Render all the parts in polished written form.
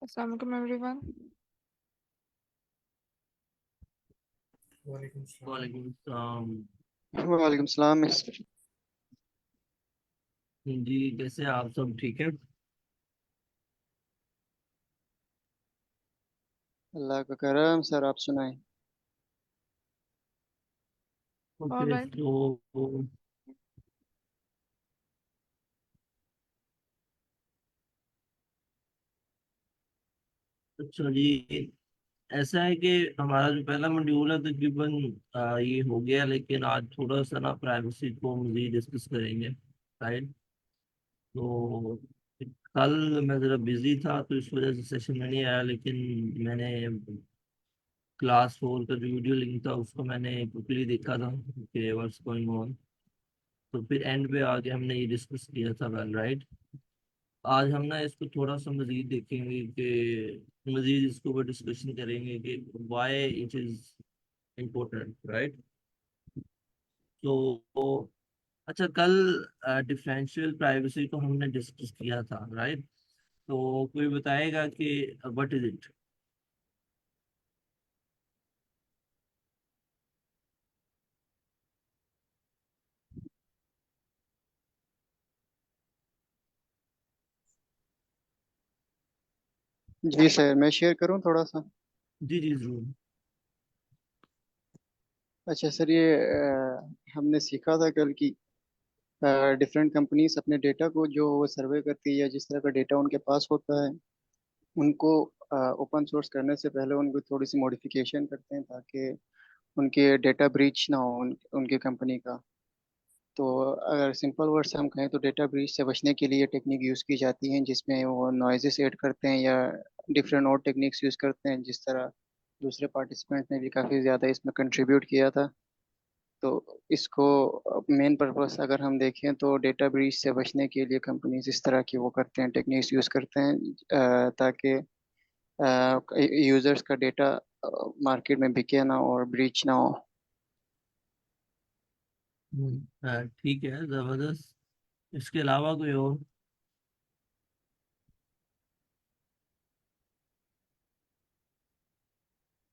Assalamu alaikum everyone. वालेकुम सलाम। वालेकुम सलाम। जी, कैसे हैं आप? सब ठीक है? अल्लाह का करम। सर आप सुनाएं। All okay, right. तो अच्छा जी, ऐसा है कि हमारा जो पहला मॉड्यूल है तकरीबन ये हो गया, लेकिन आज थोड़ा सा ना प्राइवेसी को मजीद डिस्कस करेंगे, राइट? तो कल मैं ज़रा बिजी था तो इस वजह से सेशन में नहीं आया, लेकिन मैंने क्लास 4 का जो वीडियो लिंक था उसको मैंने क्विकली देखा था कि व्हाट्स गोइंग ऑन। तो फिर एंड पे आके हमने ये डिस्कस किया था, वेल राइट। आज हम ना इसको थोड़ा सा मजीद देखेंगे कि मजीद इसके ऊपर डिस्कशन करेंगे कि why it is important, right? तो अच्छा, कल डिफरेंशियल प्राइवेसी को हमने डिस्कस किया था, राइट? तो कोई बताएगा कि व्हाट इज इट? जी सर, मैं शेयर करूं थोड़ा सा। जी जी, जरूर। अच्छा सर, ये हमने सीखा था कल की डिफरेंट कंपनीज अपने डेटा को जो वो सर्वे करती है या जिस तरह का डेटा उनके पास होता है उनको ओपन सोर्स करने से पहले उनको थोड़ी सी मॉडिफिकेशन करते हैं ताकि उनके डेटा ब्रीच ना हो उनकी कंपनी का। तो अगर सिंपल वर्ड से हम कहें तो डेटा ब्रीच से बचने के लिए टेक्निक यूज़ की जाती हैं जिसमें वो नॉइजेस ऐड करते हैं या डिफरेंट और टेक्निक्स यूज़ करते हैं, जिस तरह दूसरे पार्टिसिपेंट ने भी काफ़ी ज़्यादा इसमें कंट्रीब्यूट किया था। तो इसको मेन पर्पस अगर हम देखें तो डेटा ब्रीच से बचने के लिए कंपनीज इस तरह की वो करते हैं, टेक्निक्स यूज़ करते हैं ताकि यूज़र्स का डेटा मार्केट में बिके ना और ब्रीच ना हो। ठीक है, जबरदस्त। इसके अलावा कोई और?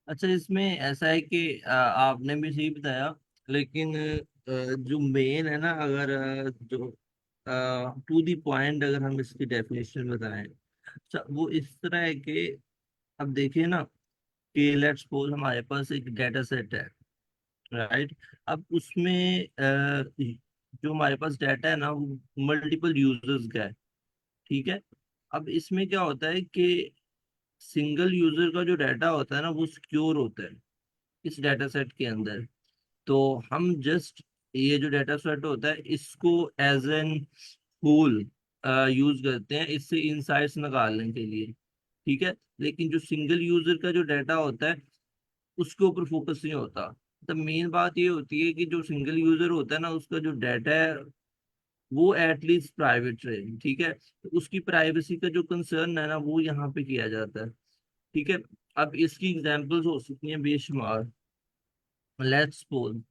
अच्छा, इसमें ऐसा है कि आपने भी सही बताया, लेकिन जो मेन है ना, अगर जो टू दी पॉइंट अगर हम इसकी डेफिनेशन बताएं, अच्छा वो इस तरह है कि अब देखिए ना कि लेट्स सपोज हमारे पास एक डाटा सेट है, राइट? अब उसमें जो हमारे पास डाटा है ना वो मल्टीपल यूजर्स का है, ठीक है? अब इसमें क्या होता है कि सिंगल यूजर का जो डाटा होता है ना वो सिक्योर होता है इस डाटा सेट के अंदर। तो हम जस्ट ये जो डाटा सेट होता है इसको एज एन होल यूज करते हैं इससे इंसाइट्स निकालने के लिए, ठीक है? लेकिन जो सिंगल यूजर का जो डाटा होता है उसके ऊपर फोकस नहीं होता। तो मेन बात ये होती है कि जो सिंगल यूजर होता है ना उसका जो डाटा है वो एटलीस्ट प्राइवेट रहे, ठीक है? तो उसकी प्राइवेसी का जो कंसर्न है ना वो यहाँ पे किया जाता है, ठीक है? अब इसकी एग्जांपल्स हो सकती हैं बेशुमार। लेट्स सपोज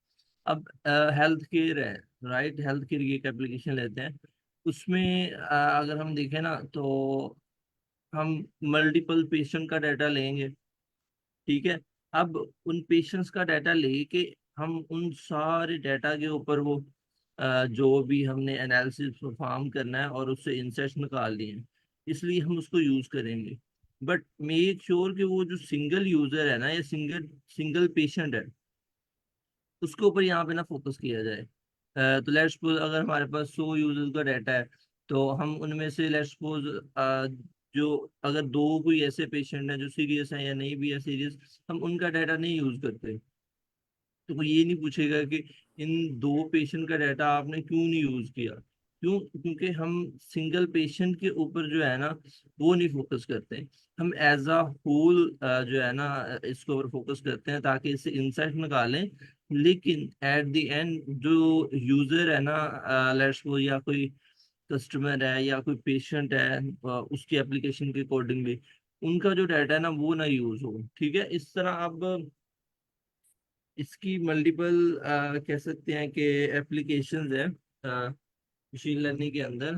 अब हेल्थ केयर है, राइट? हेल्थ केयर की एक एप्लीकेशन लेते हैं। उसमें अगर हम देखें ना तो हम मल्टीपल पेशेंट का डाटा लेंगे, ठीक है? अब उन पेशेंट्स का डाटा लेके हम उन सारे डाटा के ऊपर वो जो भी हमने एनालिसिस परफॉर्म करना है और उससे इंसाइट्स निकाल लिए हैं, इसलिए हम उसको यूज करेंगे। बट मेक श्योर कि वो जो सिंगल यूजर है ना या सिंगल सिंगल पेशेंट है उसके ऊपर यहाँ पे ना फोकस किया जाए। तो लेट्स सपोज अगर हमारे पास 100 यूजर्स का डाटा है तो हम उनमें से लेट्स सपोज जो अगर दो कोई ऐसे पेशेंट हैं जो सीरियस हैं या नहीं भी है सीरियस, हम उनका डाटा नहीं यूज करते। तो कोई ये नहीं पूछेगा कि इन दो पेशेंट का डाटा आपने क्यों नहीं यूज किया। क्यों? क्योंकि हम सिंगल पेशेंट के ऊपर जो है ना वो नहीं फोकस करते। हम एज अ होल जो है ना इसके ऊपर फोकस करते हैं ताकि इससे इंसाइट निकालें। लेकिन एट द एंड जो यूजर है ना लेट्स वो या कोई कस्टमर है या कोई पेशेंट है उसकी एप्लीकेशन के अकॉर्डिंगली उनका जो डाटा है ना वो ना यूज हो, ठीक है? इस तरह अब इसकी मल्टीपल कह सकते हैं कि एप्लीकेशंस है मशीन लर्निंग के अंदर।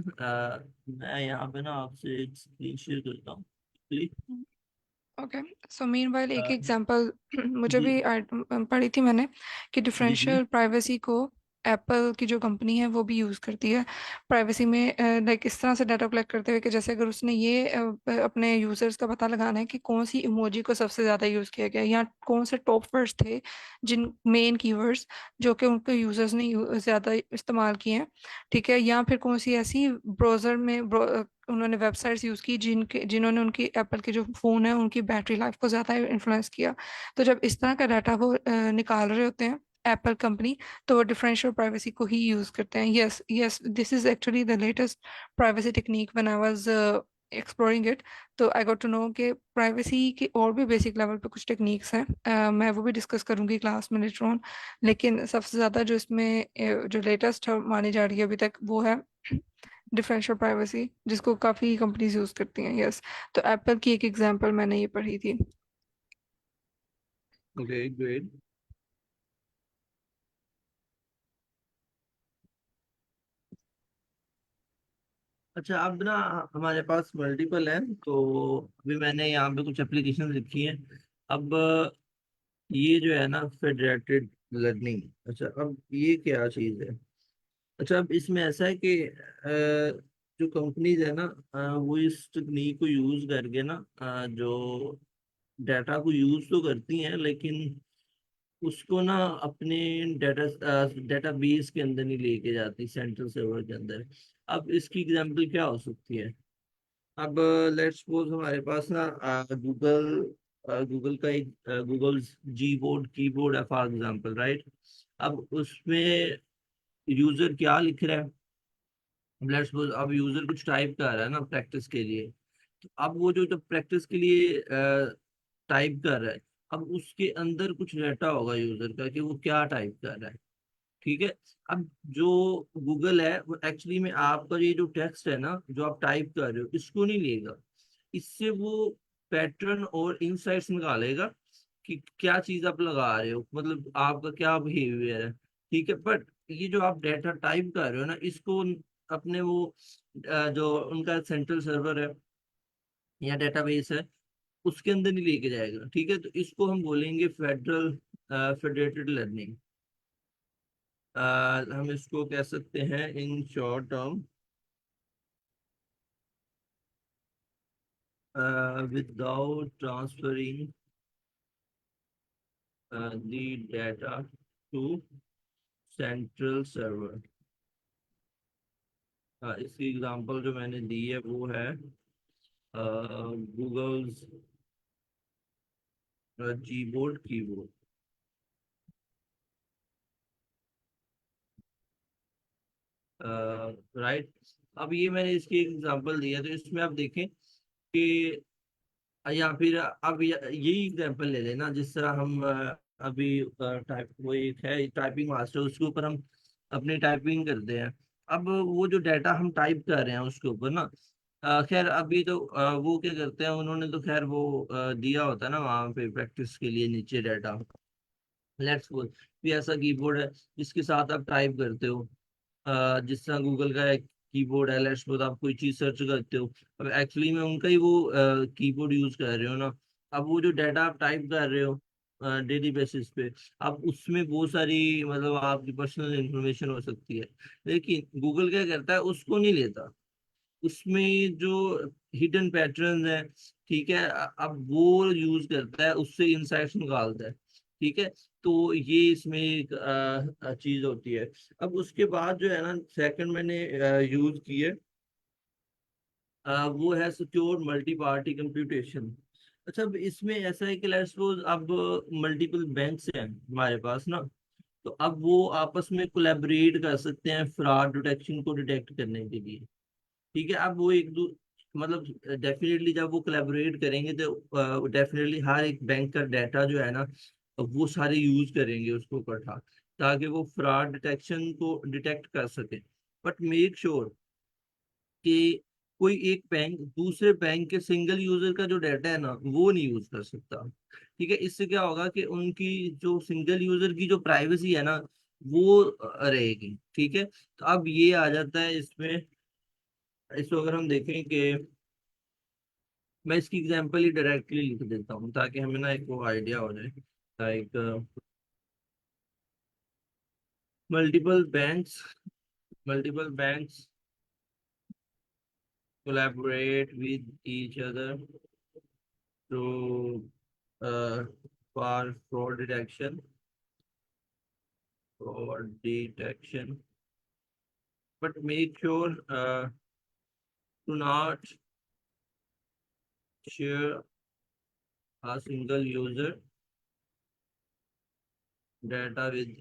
मैं यहाँ पे ना आपसे एक स्क्रीन शेयर करता हूँ। प्लीज। ओके, सो मीनवाइल एक एग्जांपल मुझे जी भी पढ़ी थी मैंने कि जी जी। डिफरेंशियल प्राइवेसी को एप्पल की जो कंपनी है वो भी यूज़ करती है प्राइवेसी में, लाइक इस तरह से डाटा कलेक्ट करते हुए कि जैसे अगर उसने ये अपने यूजर्स का पता लगाना है कि कौन सी इमोजी को सबसे ज़्यादा यूज़ किया गया या कौन से टॉप वर्ड्स थे, जिन मेन कीवर्ड्स जो कि उनके यूजर्स ने ज़्यादा इस्तेमाल किए हैं, ठीक है, या फिर कौन सी ऐसी ब्राउज़र में उन्होंने वेबसाइट्स यूज़ की जिन्होंने उनकी एप्पल के जो फ़ोन है उनकी बैटरी लाइफ को ज़्यादा इन्फ्लुएंस किया। तो जब इस तरह का डाटा वो निकाल रहे होते हैं एप्पल कंपनी, तो वो डिफरेंशियल प्राइवेसी को ही यूज़ करते हैं। Yes yes, this is actually the latest privacy technique when I was exploring it. तो आई गॉट टू नो कि प्राइवेसी के और भी बेसिक लेवल पे कुछ टेक्निक्स हैं, मैं वो भी डिस्कस करूंगी क्लास में लेटर ऑन। लेकिन सबसे ज़्यादा जो इसमें जो लेटेस्ट मानी जा रही है अभी तक वो है डिफरेंशियल प्राइवेसी, जिसको काफ़ी कंपनीज यूज़ करती हैं। यस, तो एप्पल की एक एग्जांपल मैंने ये पढ़ी थी। Okay great. अच्छा अब ना हमारे पास मल्टीपल है, तो अभी मैंने यहाँ पे कुछ एप्लीकेशन लिखी हैं। अब ये जो है ना फेडरेटेड लर्निंग, अच्छा अब ये क्या चीज़ है। अच्छा अब इसमें ऐसा है कि जो कंपनीज है ना, वो इस टेक्निक को यूज करके ना जो डाटा को यूज तो करती हैं, लेकिन उसको ना अपने डाटा डाटा बेस के अंदर नहीं लेके जाती, सेंट्रल सर्वर के अंदर। अब इसकी एग्जांपल क्या हो सकती है। अब लेट्स सपोज हमारे पास ना गूगल गूगल का एक गूगल जी बोर्ड कीबोर्ड है फॉर एग्जांपल, राइट। अब उसमें यूजर क्या लिख रहा है। लेट्स सपोज अब यूजर कुछ टाइप कर रहा है ना प्रैक्टिस के लिए, तो अब वो जो प्रैक्टिस के लिए टाइप कर रहा है, अब उसके अंदर कुछ डाटा होगा यूजर का कि वो क्या टाइप कर रहा है, ठीक है। अब जो गूगल है वो एक्चुअली में आपका ये जो टेक्स्ट है ना जो आप टाइप कर रहे हो इसको नहीं लेगा, इससे वो पैटर्न और इंसाइट्स निकालेगा कि क्या चीज आप लगा रहे हो, मतलब आपका क्या बिहेवियर है, ठीक है। बट ये जो आप डाटा टाइप कर रहे हो ना इसको अपने वो जो उनका सेंट्रल सर्वर है या डेटाबेस है उसके अंदर नहीं लेके जाएगा, ठीक है। तो इसको हम बोलेंगे फेडरेटेड लर्निंग। हम इसको कह सकते हैं in short term without transferring the data to central server. इसकी एग्जांपल जो मैंने दी है वो है Google's Gboard keyboard, right. अब ये मैंने इसकी एग्जांपल दी है, तो इसमें आप देखें कि या फिर अब यही एग्जांपल ले लेना जिस तरह हम अभी टाइप वो एक है टाइपिंग मास्टर, उसके ऊपर हम अपनी टाइपिंग करते हैं। अब वो जो डाटा हम टाइप कर रहे हैं उसके ऊपर ना खैर अभी तो वो क्या करते हैं उन्होंने तो खैर वो दिया होता है ना वहाँ पे प्रैक्टिस के लिए नीचे डाटा। लेट्स सपोज भी ऐसा कीबोर्ड है जिसके साथ आप टाइप करते हो, जिस तरह गूगल का एक कीबोर्ड है, लेट्स सपोज आप कोई चीज सर्च करते हो, अब एक्चुअली में उनका ही वो कीबोर्ड यूज कर रहे हो ना। अब वो जो डाटा आप टाइप कर रहे हो डेली बेसिस पे, अब उसमें बहुत सारी मतलब आपकी पर्सनल इंफॉर्मेशन हो सकती है, लेकिन गूगल क्या करता है उसको नहीं लेता, उसमें जो हिडन पैटर्न है, ठीक है, अब वो यूज करता है उससे इंसाइट्स निकालता है, ठीक है। तो ये इसमें एक चीज होती है। अब उसके बाद जो है ना सेकंड मैंने यूज की है वो है सिक्योर मल्टी पार्टी कंप्यूटेशन। अच्छा अब इसमें ऐसा है कि लेट्स सपोज अब मल्टीपल बैंक्स हैं हमारे पास ना, तो अब वो आपस में कोलैबोरेट कर सकते हैं फ्रॉड डिटेक्शन को डिटेक्ट करने के लिए, ठीक है। अब वो एक दो मतलब डेफिनेटली जब वो कोलैबोरेट करेंगे तो डेफिनेटली हर एक बैंक का डाटा जो है ना वो सारे यूज करेंगे उसको इकट्ठा, ताकि वो फ्रॉड डिटेक्शन को डिटेक्ट कर सके। बट मेक श्योर कि कोई एक बैंक दूसरे बैंक के सिंगल यूजर का जो डाटा है ना वो नहीं यूज कर सकता, ठीक है। इससे क्या होगा कि उनकी जो सिंगल यूजर की जो प्राइवेसी है ना वो रहेगी, ठीक है। तो अब ये आ जाता है इसमें, इसको अगर हम देखें कि मैं इसकी एग्जांपल ही डायरेक्टली लिख देता हूँ ताकि हमें ना एक वो आइडिया हो जाए। Like multiple banks multiple banks collaborate with each other to for fraud detection, but make sure to not share a single user data with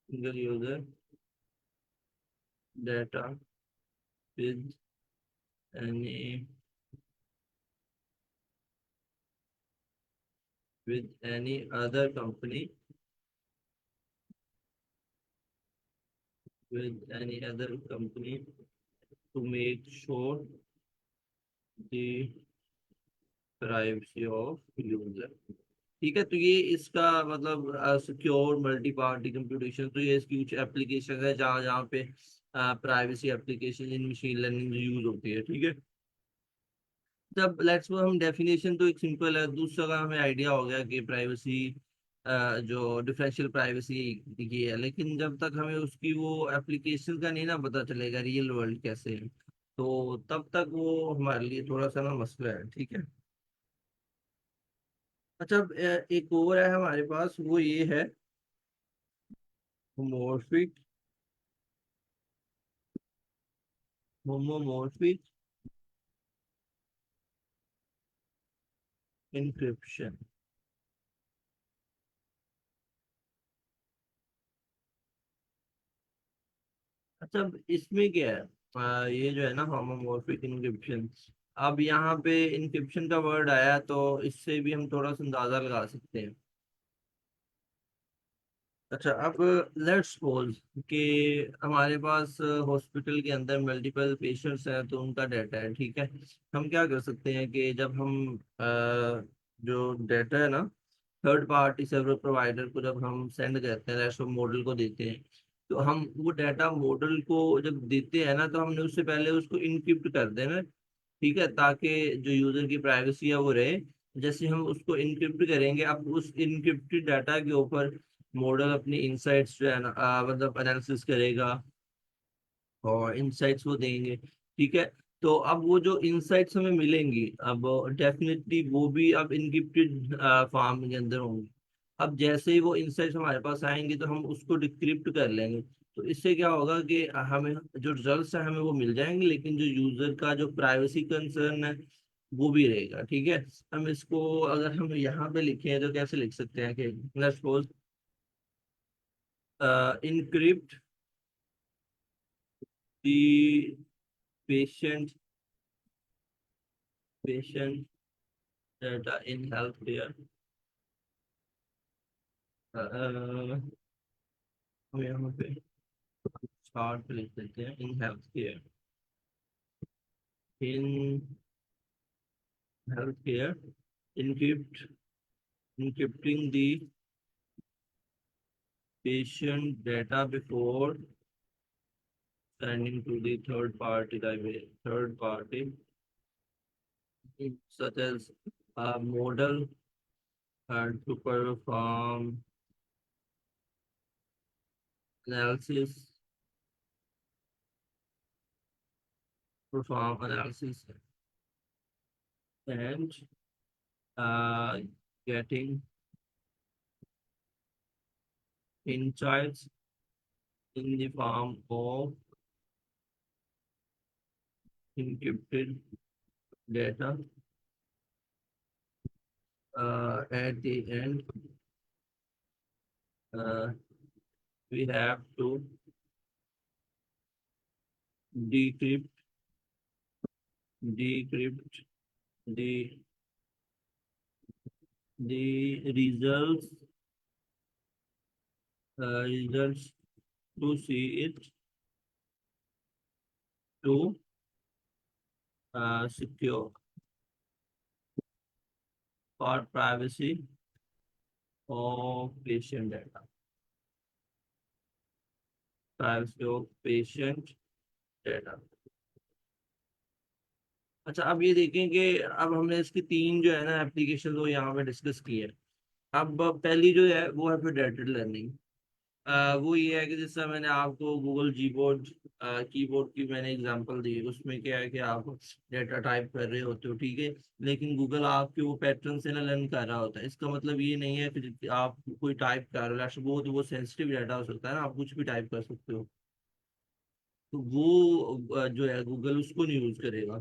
single user data with any other company to make sure the privacy of user। ठीक है, तो ये इसका मतलब secure multi party computation, तो ये इसकी कुछ एप्लीकेशन है जहाँ जहाँ पे privacy application in machine learning use होती है। ठीक है, जब लेट्स हम डेफिनेशन तो एक सिंपल है, दूसरा का हमें आइडिया हो गया कि प्राइवेसी जो डिफरेंशियल प्राइवेसी ये है, लेकिन जब तक हमें उसकी वो एप्लीकेशन का नहीं ना पता चलेगा रियल वर्ल्ड कैसे है, तो तब तक वो हमारे लिए थोड़ा सा ना मसला है। ठीक है, अच्छा अब, एक और है हमारे पास, वो ये है होमोमॉर्फिक होमोमॉर्फिक इंक्रिप्शन। अच्छा अब इसमें क्या है, ये जो है ना होमोमॉर्फिक इंक्रिप्शन, अब यहाँ पे इंक्रिप्शन का वर्ड आया तो इससे भी हम थोड़ा सा अंदाजा लगा सकते हैं। अच्छा अब लेट्स सपोज कि हमारे पास हॉस्पिटल के अंदर मल्टीपल पेशेंट्स हैं तो उनका डाटा है। ठीक है, हम क्या कर सकते हैं कि जब हम जो डाटा है ना थर्ड पार्टी सर्वर प्रोवाइडर को जब हम सेंड करते हैं, रेस्ट मॉडल को देते हैं, तो हम वो डाटा मॉडल को जब देते हैं ना तो हमने उससे पहले उसको इनक्रिप्ट कर देना। ठीक है, ताकि जो यूजर की प्राइवेसी है वो रहे। जैसे हम उसको इनक्रिप्ट करेंगे, अब उस इनक्रिप्टेड डाटा के ऊपर मॉडल अपनी इनसाइट्स जो है ना मतलब एनालिसिस करेगा और इनसाइट्स वो देंगे। ठीक है, तो अब वो जो इनसाइट्स हमें मिलेंगी अब डेफिनेटली वो भी अब इनक्रिप्टेड फॉर्म के अंदर होंगी। अब जैसे ही वो इनसाइट्स हमारे पास आएंगे तो हम उसको डिक्रिप्ट कर लेंगे। तो इससे क्या होगा कि हमें जो रिजल्ट्स है हमें वो मिल जाएंगे, लेकिन जो यूजर का जो प्राइवेसी कंसर्न है वो भी रहेगा। ठीक है, हम इसको अगर हम यहाँ पे लिखें तो कैसे लिख सकते हैं कि let's suppose encrypt the patient patient data in healthcare। हम यहाँ पे स्टार्ट पे लिख देते हैं in health care encrypt encrypting the patient data before sending to the third party such as a model to analysis perform analysis and uh, getting insights in the form of encrypted data at the end. uh, we have to decrypt decrypt the results results to see it to secure for privacy of patient data, privacy of patient data। अच्छा, अब ये देखें कि अब हमने इसकी तीन जो है ना एप्लीकेशन वो यहाँ पे डिस्कस की है। अब पहली जो है वो है प्रेडिक्टेड लर्निंग। वो ये है कि जैसा मैंने आपको गूगल जीबोर्ड कीबोर्ड की मैंने एग्जांपल दी, उसमें क्या है कि आप डेटा टाइप कर रहे होते हो, ठीक है, लेकिन गूगल आपके वो पैटर्न से ना लर्न कर रहा होता है। इसका मतलब ये नहीं है कि आप कोई टाइप कर रहे हो, वो सेंसिटिव डाटा हो सकता है ना, आप कुछ भी टाइप कर सकते हो, तो वो जो है गूगल उसको नहीं यूज करेगा।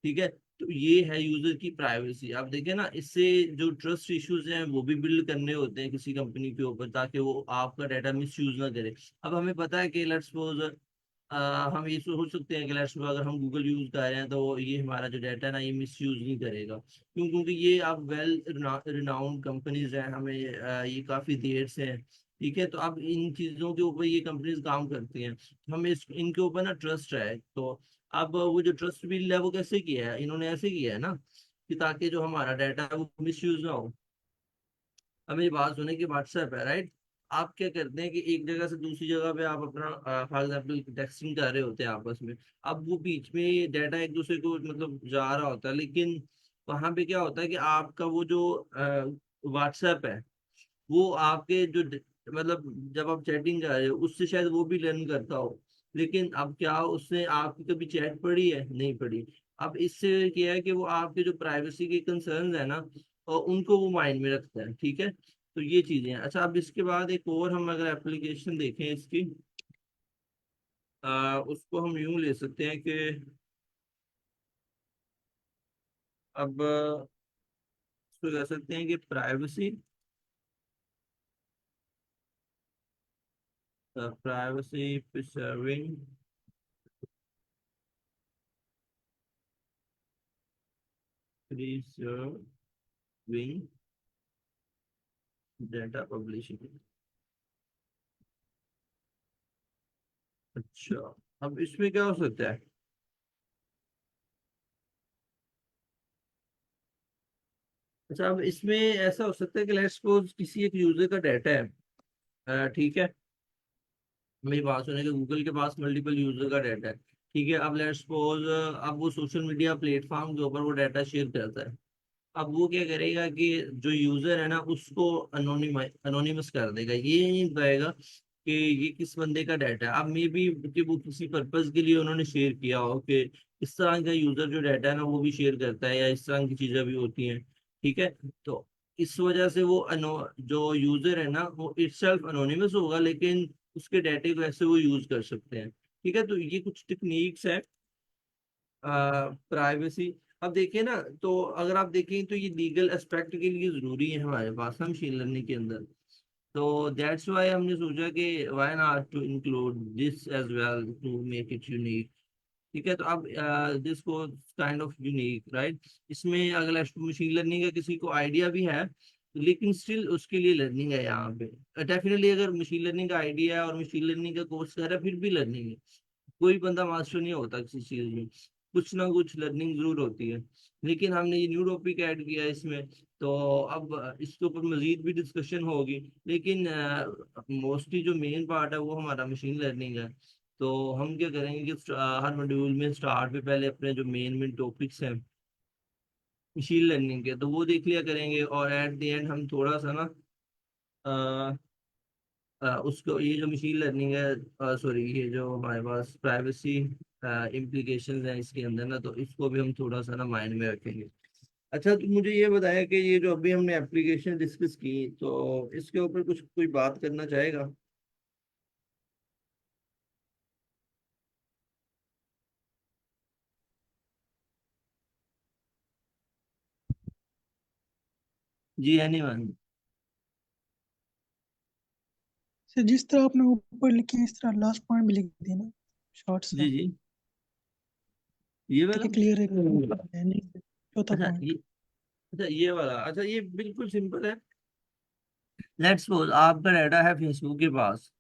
ठीक है, तो ये है यूजर की प्राइवेसी। आप देखें ना, इससे जो ट्रस्ट इश्यूज हैं वो भी बिल्ड करने होते हैं किसी कंपनी के ऊपर, ताकि वो आपका डाटा मिस यूज ना करे। अब हमें पता है कि लेट्स सपोज हम ये सोच सकते हैं कि लेट्स सपोज अगर हम गूगल यूज कर रहे हैं तो ये हमारा जो डाटा है ना ये मिस यूज नहीं करेगा। क्यों? क्योंकि ये आप वेल रिनाउंड कंपनीज हैं, हमें ये काफी देर से हैं। ठीक है, तो अब इन चीजों के ऊपर ये कंपनीज काम करती हैं, हमें इनके ऊपर ना ट्रस्ट है। तो अब वो जो ट्रस्ट बिल्ड है वो कैसे किया है, इन्होंने ऐसे किया है ना कि ताकि जो हमारा डाटा है वो मिस यूज ना हो। अब मेरी बात सुने कि व्हाट्सएप है, राइट? आप क्या करते हैं कि एक जगह से दूसरी जगह पे आप अपना फॉर एग्जाम्पल टेक्सटिंग कर रहे होते हैं आपस में। अब वो बीच में डाटा एक दूसरे को मतलब जा रहा होता है, लेकिन वहां पे क्या होता है कि आपका वो जो व्हाट्सएप है वो आपके जो मतलब जब आप चैटिंग कर रहे हो उससे शायद वो भी लर्न करता हो, लेकिन अब क्या उसने आपकी कभी चैट पढ़ी है? नहीं पढ़ी। अब इससे क्या है कि वो आपके जो प्राइवेसी के कंसर्न्स है ना, और उनको वो माइंड में रखता है। ठीक है, तो ये चीजें हैं। अच्छा, अब इसके बाद एक और हम अगर एप्लीकेशन देखें इसकी, उसको हम यूं ले सकते हैं कि अब इसको कह सकते हैं कि privacy privacy preserving preserving data publishing. अच्छा, अब इसमें क्या हो सकता है? अच्छा, अब इसमें ऐसा हो सकता है कि लेट्स सपोज किसी एक यूजर का डाटा है, ठीक है, मेरी बात सुने कि गूगल के पास मल्टीपल यूजर का डाटा है। ठीक है, अब लेट्स सपोज अब वो सोशल मीडिया प्लेटफॉर्म के ऊपर वो डाटा शेयर करता है। अब वो क्या करेगा कि जो यूजर है ना उसको अनोनिमस कर देगा, ये नहीं बताएगा कि ये किस बंदे का डाटा है। अब मे बी कि वो किसी पर्पज के लिए उन्होंने शेयर किया हो कि इस तरह का यूजर जो डाटा है ना वो भी शेयर करता है, या इस तरह की चीजें भी होती हैं। ठीक है, तो इस वजह से वो जो यूजर है ना वो इटसेल्फ अनोनिमस होगा, लेकिन उसके डाटे को ऐसे वो यूज कर सकते हैं। ठीक है, तो ये कुछ टेक्निक्स है प्राइवेसी। अब देखिए ना, तो अगर आप देखें तो ये लीगल एस्पेक्ट के लिए जरूरी है हमारे पास ना मशीन लर्निंग के अंदर। तो दैट्स वाई हमने सोचा कि why not to include this as well to make it unique. ठीक है, तो अब दिस को काइंड ऑफ यूनिक, राइट? इसमें अगर मशीन लर्निंग का किसी को आइडिया भी है, लेकिन स्टिल उसके लिए लर्निंग है यहाँ पे। डेफिनेटली अगर मशीन लर्निंग का आइडिया है और मशीन लर्निंग का कोर्स कर रहा है फिर भी लर्निंग है। कोई बंदा मास्टर नहीं होता किसी चीज में, कुछ ना कुछ लर्निंग जरूर होती है। लेकिन हमने ये न्यू टॉपिक ऐड किया है इसमें, तो अब इसके ऊपर मजीद भी डिस्कशन होगी, लेकिन मोस्टली जो मेन पार्ट है वो हमारा मशीन लर्निंग है। तो हम क्या करेंगे कि हर मॉड्यूल में स्टार्ट में पहले अपने जो मेन मेन टॉपिक्स हैं मशीन लर्निंग के, तो वो देख लिया करेंगे, और एट द एंड हम थोड़ा सा ना उसको ये जो मशीन लर्निंग है, सॉरी, ये जो हमारे पास प्राइवेसी इम्प्लीकेशंस हैं इसके अंदर ना, तो इसको भी हम थोड़ा सा ना माइंड में रखेंगे। अच्छा, तो मुझे ये बताया कि ये जो अभी हमने एप्लीकेशन डिस्कस की, तो इसके ऊपर कुछ कोई बात करना चाहेगा? जी, एनीवन? सर जिस तरह आपने ऊपर लिखी है इस तरह लास्ट पॉइंट भी लिख देना शॉर्ट सा, जी जी, ये वाला। ताकि क्लियर है नहीं चौथा अच्छा पॉइंट। ये अच्छा ये वाला, अच्छा ये बिल्कुल सिंपल है। लेट्स सपोज आपका डाटा है फेसबुक के पास,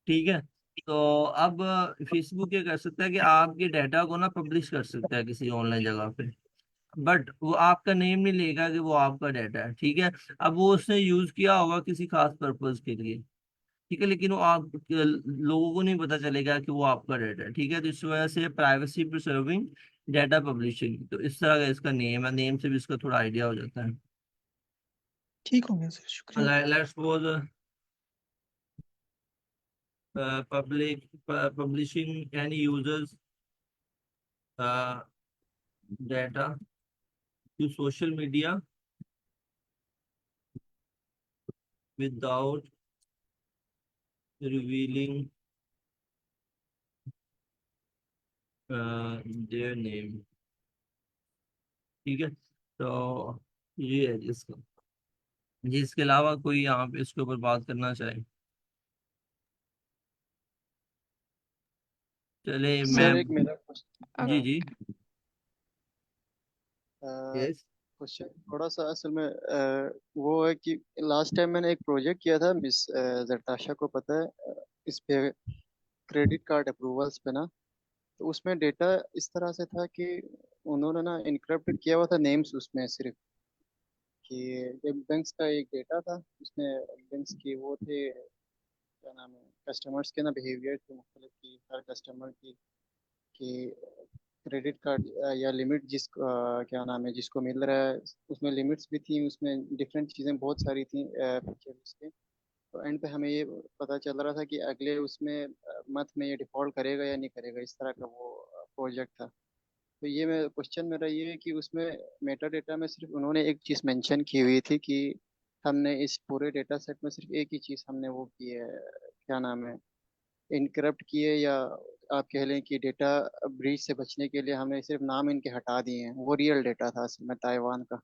ठीक है, तो अब फेसबुक क्या कर सकता है कि आपके डाटा को ना पब्लिश कर सकता है किसी ऑनलाइन जगह पे, बट वो आपका नेम नहीं लेगा कि वो आपका डाटा है। ठीक है, अब वो उसने यूज किया होगा किसी खास पर्पज के लिए, ठीक है, लेकिन वो आप लोगों को नहीं पता चलेगा कि वो आपका डाटा है। ठीक है, तो इस वजह से प्राइवेसी प्रिजर्विंग डाटा पब्लिशिंग, तो इस तरह का इसका नेम है, नेम से भी इसका थोड़ा आइडिया हो जाता है। ठीक हो गया सर, शुक्रिया। Let's suppose publishing any users data to social media without revealing their name। ठीक है, तो ये है जिसका, जी इसके अलावा कोई यहाँ पे इसके ऊपर बात करना चाहे? चले मैं। सर एक मेरा क्वेश्चन जी था। जी। यस। क्वेश्चन थोड़ा सा असल में वो है कि लास्ट टाइम मैंने एक प्रोजेक्ट किया था मिस जरताशा को पता है, इस पे क्रेडिट कार्ड अप्रूवल्स पे ना। तो उसमें डेटा इस तरह से था कि उन्होंने ना इनक्रिप्टेड किया हुआ था नेम्स उसमें सिर्फ, कि एक बैंक्स का एक डेटा था उसमें, बैंक्स की वो थे, क्या नाम है, कस्टमर्स के ना बिहेवियर थे मुख्तलिफ, की हर कस्टमर की कि क्रेडिट कार्ड या लिमिट क्या नाम है जिसको मिल रहा है, उसमें लिमिट्स भी थी, उसमें डिफरेंट चीज़ें बहुत सारी थी फीचर्स उसके। तो एंड पे हमें ये पता चल रहा था कि अगले उसमें मंथ में ये डिफॉल्ट करेगा या नहीं करेगा, इस तरह का वो प्रोजेक्ट था। तो ये मैं क्वेश्चन मेरा ये है कि उसमें मेटा डेटा में सिर्फ उन्होंने एक चीज़ मेंशन की हुई थी कि हमने इस पूरे डेटा सेट में सिर्फ एक ही चीज़ हमने वो की है, क्या नाम है, इनकरप्ट किए, या आप कह लें कि डेटा ब्रीच से बचने के लिए हमने सिर्फ नाम इनके हटा दिए हैं, वो रियल डेटा था असल में ताइवान का।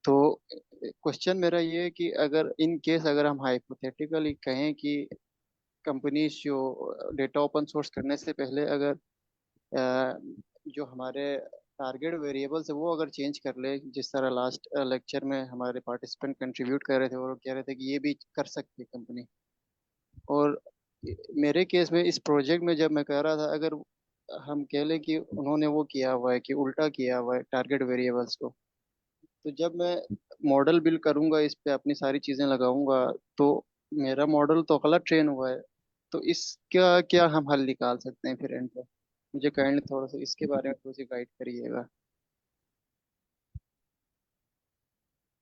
तो क्वेश्चन मेरा ये है कि अगर इन केस अगर हम हाइपोथेटिकली कहें कि कंपनीज जो डेटा ओपन सोर्स करने से पहले अगर जो हमारे टारगेट वेरिएबल्स है वो अगर चेंज कर ले, जिस तरह लास्ट लेक्चर में हमारे पार्टिसिपेंट कंट्रीब्यूट कर रहे थे और कह रहे थे कि ये भी कर सकती है कंपनी। और मेरे केस में इस प्रोजेक्ट में जब मैं कह रहा था, अगर हम कह लें कि उन्होंने वो किया हुआ है कि उल्टा किया हुआ है टारगेट वेरिएबल्स को, तो जब मैं मॉडल बिल्ड करूंगा, इस पे अपनी सारी चीजें लगाऊंगा, तो मेरा मॉडल तो गलत ट्रेन हुआ है। तो इसका क्या हम हल निकाल सकते हैं फिर एंड पे? मुझे काइंडली थोड़ा सा इसके बारे में थोड़ी सी गाइड करिएगा।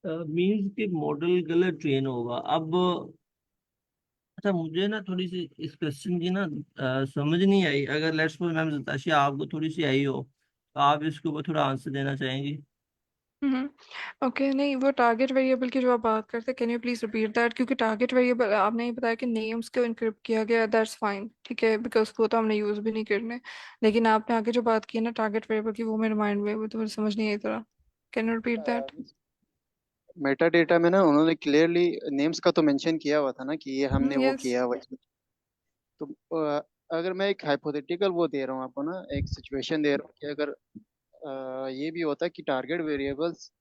मीन्स कि मॉडल गलत ट्रेन होगा अब। अच्छा, मुझे ना थोड़ी सी इस क्वेश्चन की ना समझ नहीं आई। अगर लेट्स सपोज मैम जताशी आपको थोड़ी सी आई हो, तो आप इसके ऊपर थोड़ा आंसर देना चाहेंगी? हम्म। ओके, नहीं वो टारगेट वेरिएबल की जो आप बात करते हैं, can you please repeat that? क्योंकि टारगेट वेरिएबल आपने ये बताया कि नेम्स को इनक्रिप्ट किया गया, दैट्स फाइन, ठीक है, बिकॉज वो तो हमने यूज भी नहीं करने। लेकिन आपने आगे जो बात की है ना टारगेट वेरिएबल की, वो मेरे माइंड में, वो तो मुझे समझ नहीं आई तरह। Can you repeat that? Meta data में ना उन्होंने क्लियरली नेम्स का तो मेंशन किया हुआ था ना कि ये हमने वो यस। किया हुआ है। तो अगर मैं एक हाइपोथेटिकल वो दे रहा हूँ आपको ना, एक सिचुएशन दे रहा हूँ कि अगर ये भी होता कि टारगेट वेरिएबल्स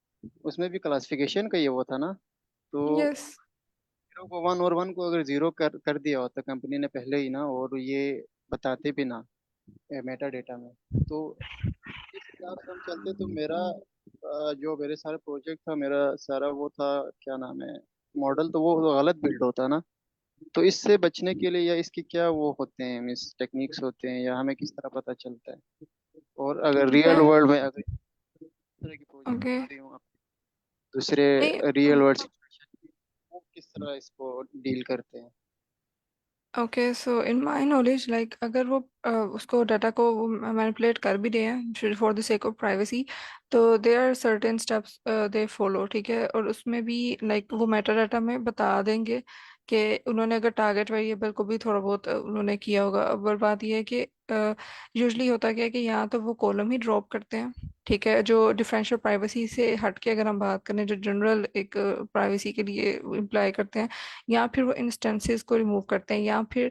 उसमें भी क्लासिफिकेशन का ये वो था ना, तो यस। जीरो को वन और वन को अगर जीरो कर दिया होता कंपनी ने पहले ही ना, और ये बताते भी ना मेटा डेटा में, तो इस हिसाब से हम चलते तो मेरा जो मेरे सारे प्रोजेक्ट था, मेरा सारा वो था, क्या नाम है, मॉडल, तो वो गलत बिल्ड होता ना। तो इससे बचने के लिए या इसके क्या वो होते हैं, मिस टेक्निक्स होते हैं, या हमें किस तरह पता चलता है? और अगर रियल मैं। वर्ल्ड में अगर इस तरह की प्रोजेक्ट ओके। बना रही हूँ आप दूसरे नहीं। रियल वर्ल्ड सिचुएशन, वो किस तरह इसको डील करते हैं? Okay, so in my knowledge like अगर वो उसको डाटा को मैनिपुलेट कर भी रहे हैं for the sake of privacy, तो there are certain steps they follow, ठीक है। और उसमें भी लाइक वो मेटा डाटा में बता देंगे कि उन्होंने अगर टारगेट वेरिएबल को भी थोड़ा बहुत उन्होंने किया होगा। अब और बात यह है कि यूजली होता क्या है कि यहाँ तो वो कॉलम ही ड्रॉप करते हैं, ठीक है, जो डिफरेंशियल प्राइवेसी से हट के अगर हम बात करें, जो जनरल एक प्राइवेसी के लिए इम्प्लाई करते हैं, या फिर वो इंस्टेंसेस को रिमूव करते हैं, या फिर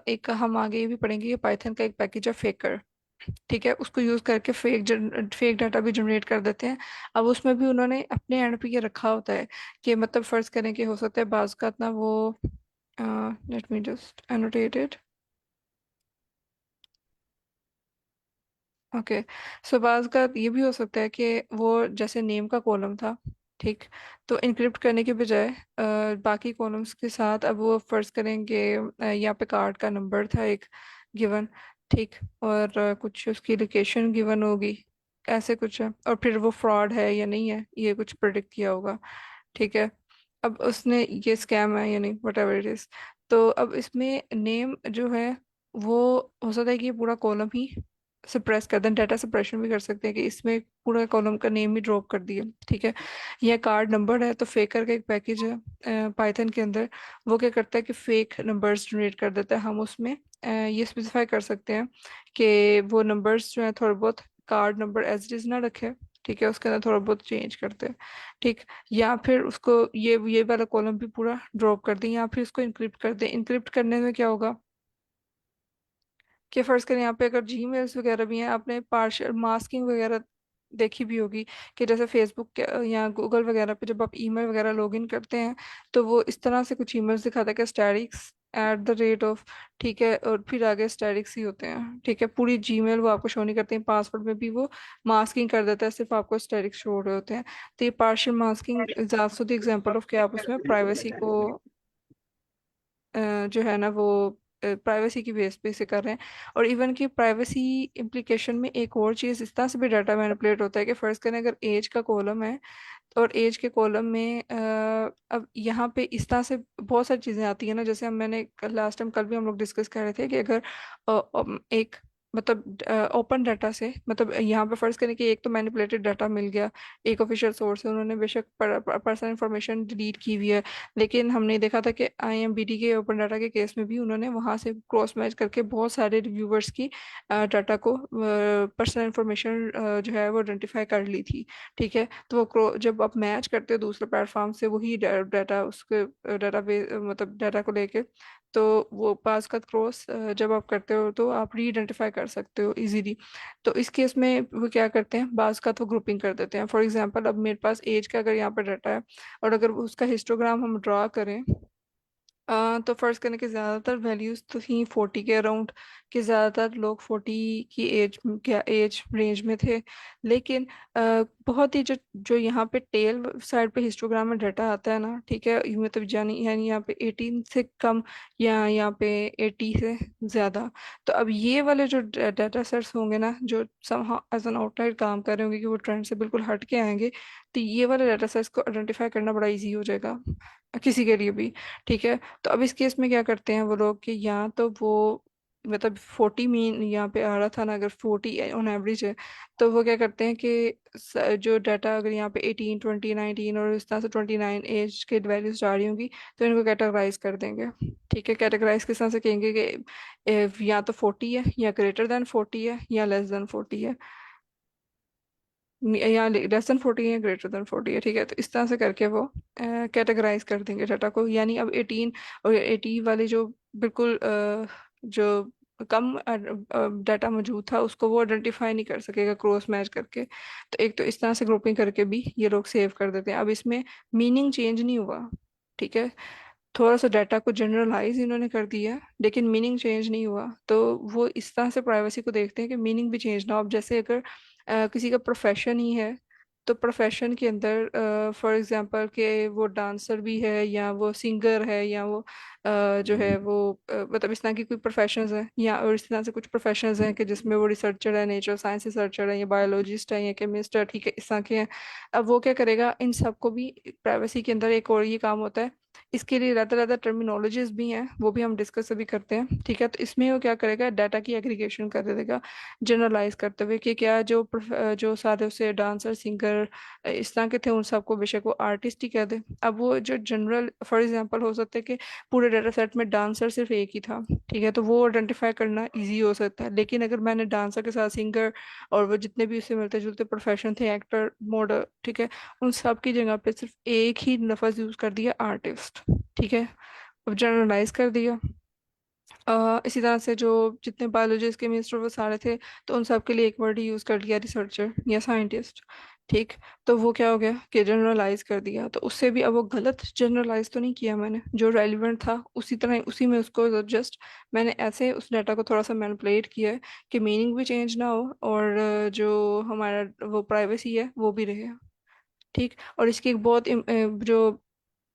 एक हम आगे ये भी पढ़ेंगे कि पाइथन का एक पैकेज है फेकर, ठीक है, उसको यूज करके फेक डाटा भी जनरेट कर देते हैं। अब उसमें भी उन्होंने अपने एंड पे ये रखा होता है कि मतलब फर्ज करें कि हो सकता है बाज का ना वो, let me just annotated. Okay, so बाज का ये भी हो सकता है कि वो जैसे नेम का कॉलम था, ठीक, तो इनक्रिप्ट करने के बजाय बाकी कॉलम्स के साथ अब वो फर्ज करेंगे यहाँ पे कार्ड का नंबर था एक गिवन, ठीक। और कुछ उसकी लोकेशन गिवन होगी, ऐसे कुछ है, और फिर वो फ्रॉड है या नहीं है ये कुछ प्रिडिक्ट किया होगा। ठीक है। अब उसने ये स्कैम है या नहीं, वट एवर इट इज। तो अब इसमें नेम जो है वो हो सकता है कि ये पूरा कॉलम ही सप्रेस कर दें, डाटा सप्रेशन भी कर सकते हैं कि इसमें पूरा कॉलम का नेम ही ड्रॉप कर दिया। ठीक है। यह कार्ड नंबर है तो फेकर का एक पैकेज है पाइथन के अंदर। वो क्या करता है कि फेक नंबर्स जनरेट कर देता है। हम उसमें ये स्पेसिफाई कर सकते हैं कि वो नंबर्स जो है थोड़े बहुत card number as it is ना रखे। ठीक है, उसके अंदर थोड़ा बहुत चेंज करते हैं। ठीक। या फिर उसको ये वाला कॉलम भी पूरा ड्रॉप कर दें, या फिर इसको इंक्रिप्ट कर दें। इंक्रिप्ट करने में क्या होगा कि फर्ज करें यहाँ पे अगर जीमेल्स वगैरह भी हैं, आपने पार्शियल मास्किंग वगैरह देखी भी होगी कि जैसे फेसबुक या गूगल वगैरह पे जब आप ईमेल वगैरह लॉगिन करते हैं तो वो इस तरह से कुछ ईमेल्स दिखाता है कि स्टैटिक्स @, ठीक है, और फिर आगे स्टैटिक्स ही होते हैं। ठीक है, पूरी जीमेल वो आपको शो नहीं करते हैं, पासवर्ड में भी वो मास्किंग कर देता है, सिर्फ आपको स्टैटिक्स शो हो रहे होते हैं। तो ये partial masking is also the example of कि आप उसमें प्राइवेसी को जो है ना वो प्राइवेसी की बेस पे से कर रहे हैं। और इवन की प्राइवेसी इम्प्लीकेशन में एक और चीज़ इस तरह से भी डाटा मैनिपुलेट होता है कि फर्ज करें अगर एज का कॉलम है और एज के कॉलम में अब यहाँ पे इस तरह से बहुत सारी चीज़ें आती है ना, जैसे हम मैंने लास्ट टाइम कल भी हम लोग डिस्कस कर रहे थे कि अगर एक मतलब ओपन डाटा से मतलब यहाँ पे फर्ज करें कि एक तो मैनिपुलेटेड डाटा मिल गया, एक ऑफिशियल सोर्स है, उन्होंने बेशक पर्सनल इंफॉर्मेशन डिलीट की हुई है, लेकिन हमने देखा था कि IMBD के ओपन डाटा के केस में भी उन्होंने वहां से क्रॉस मैच करके बहुत सारे रिव्यूवर्स की डाटा को पर्सनल इंफॉर्मेशन जो है वो आइडेंटिफाई कर ली थी। ठीक है, तो वो जब आप मैच करते हो दूसरे प्लेटफॉर्म से वही डाटा उसके डाटा मतलब डाटा को लेके, तो वो पास का क्रॉस जब आप करते हो तो आप री आइडेंटिफाई कर सकते हो इजीली। तो इस केस में वो क्या करते हैं, बाज का तो ग्रुपिंग कर देते हैं। फॉर एग्जांपल अब मेरे पास एज का अगर यहाँ पर डाटा है और अगर उसका हिस्टोग्राम हम ड्रा करें, तो फर्ज करने के ज़्यादातर वैल्यूज तो थी 40 के अराउंड, कि ज़्यादातर लोग 40 की एज क्या एज रेंज में थे। लेकिन बहुत ही जो जो यहाँ पे टेल साइड पे हिस्टोग्राम में डाटा आता है ना, ठीक है, ये मतलब यानी यानी यहाँ पे 18 से कम या यहाँ पे 80 से ज़्यादा। तो अब ये वाले जो डाटा सेट्स होंगे ना जो समहाउ एज एन आउटलायर काम कर रहे होंगे कि वो ट्रेंड से बिल्कुल हट के आएंगे, तो ये वाले डाटा सेट्स को आइडेंटिफाई करना बड़ा इजी हो जाएगा किसी के लिए भी। ठीक है, तो अब इस केस में क्या करते हैं वो लोग कि या तो वो मतलब 40 मीन यहाँ पे आ रहा था ना, अगर 40 ऑन एवरेज है, तो वो क्या करते हैं कि जो डाटा अगर यहाँ पे 18 20 19 और इस तरह से 29 एज के वैल्यूज जा रही होंगी तो इनको कैटेगराइज कर देंगे। ठीक है, कैटेगराइज किस तरह से कहेंगे कि या तो 40 है या ग्रेटर देन 40 है या लेस देन 40 है, या लेस देन 40 है ग्रेटर देन 40 है। ठीक है, तो इस तरह से करके वो कैटेगराइज कर देंगे डाटा को। यानी अब 18 और 80 वाले जो बिल्कुल जो कम डाटा मौजूद था उसको वो आइडेंटिफाई नहीं कर सकेगा क्रॉस मैच करके। तो एक तो इस तरह से ग्रुपिंग करके भी ये लोग सेव कर देते हैं। अब इसमें मीनिंग चेंज नहीं हुआ। ठीक है, थोड़ा सा डाटा को जनरलाइज इन्होंने कर दिया लेकिन मीनिंग चेंज नहीं हुआ। तो वो इस तरह से प्राइवेसी को देखते हैं कि मीनिंग भी चेंज ना हो। अब जैसे अगर किसी का प्रोफेशन ही है तो प्रोफेशन के अंदर फॉर एग्जांपल कि वो डांसर भी है या वो सिंगर है या वो जो है वो मतलब इस तरह की कोई प्रोफेशंस है, या और इस तरह से कुछ प्रोफेशंस हैं कि जिसमें वो रिसर्चर है, नेचुरल साइंस रिसर्चर है या बायोलॉजिस्ट है या केमिस्ट है। ठीक है, इस तरह के हैं। अब वो क्या करेगा, इन सबको भी प्राइवेसी के अंदर एक और ये काम होता है, इसके लिए ज़्यादा ज़्यादा टर्मिनोलॉजीज भी हैं, वो भी हम डिस्कस अभी करते हैं। ठीक है, तो इसमें वो क्या करेगा, डाटा की एग्रीगेशन कर देगा जनरलाइज करते हुए कि क्या जो जो सारे उसे डांसर सिंगर इस तरह के थे उन सबको बेशक वो आर्टिस्ट ही कह दे। अब वो जो जनरल फॉर एग्जांपल हो सकता है कि पूरे डाटा सेट में डांसर सिर्फ एक ही था, ठीक है, तो वो आइडेंटिफाई करना इजी हो सकता है। लेकिन अगर मैंने डांसर के साथ सिंगर और वो जितने भी उससे मिलते जुलते प्रोफेशन थे, एक्टर मॉडल, ठीक है, उन सब की जगह पे सिर्फ एक ही लफ्ज यूज कर दिया, आर्टिस्ट। ठीक है, अब जनरलाइज कर दिया। इसी तरह से जो जितने बायोलॉजिस्ट केमिस्ट वो सारे थे तो उन सब के लिए एक वर्ड ही यूज कर लिया, रिसर्चर या साइंटिस्ट। ठीक, तो वो क्या हो गया कि जनरलाइज कर दिया। तो उससे भी अब वो गलत जनरलाइज तो नहीं किया मैंने, जो रेलिवेंट था उसी तरह उसी में उसको जस्ट मैंने ऐसे उस डाटा को थोड़ा सा मैनिपुलेट किया है कि मीनिंग भी चेंज ना हो और जो हमारा वो प्राइवेसी है वो भी रहे। ठीक, और इसकी एक बहुत जो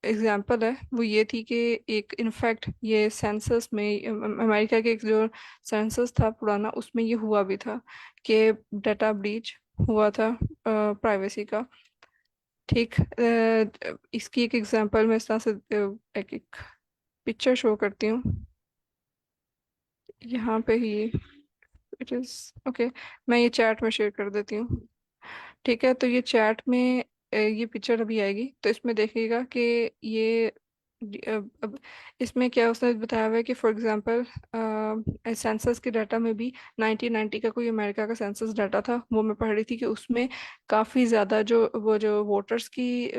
एग्जाम्पल है वो ये थी कि एक इनफैक्ट ये सेंसस में अमेरिका के एक जो सेंसस था पुराना उसमें ये हुआ भी था कि डाटा ब्रीच हुआ था प्राइवेसी का। ठीक इसकी एक एग्जांपल मैं इस तरह से एक एक पिक्चर शो करती हूँ यहाँ पे ही। इट इज ओके, मैं ये चैट में शेयर कर देती हूँ। ठीक है, तो ये चैट में ये पिक्चर अभी आएगी तो इसमें देखिएगा कि ये अब इसमें क्या उसने बताया हुआ है कि फॉर एग्जांपल सेंसस के डाटा में भी 1990 का कोई अमेरिका का सेंसस डाटा था, वो मैं पढ़ रही थी कि उसमें काफ़ी ज़्यादा जो वो जो वोटर्स की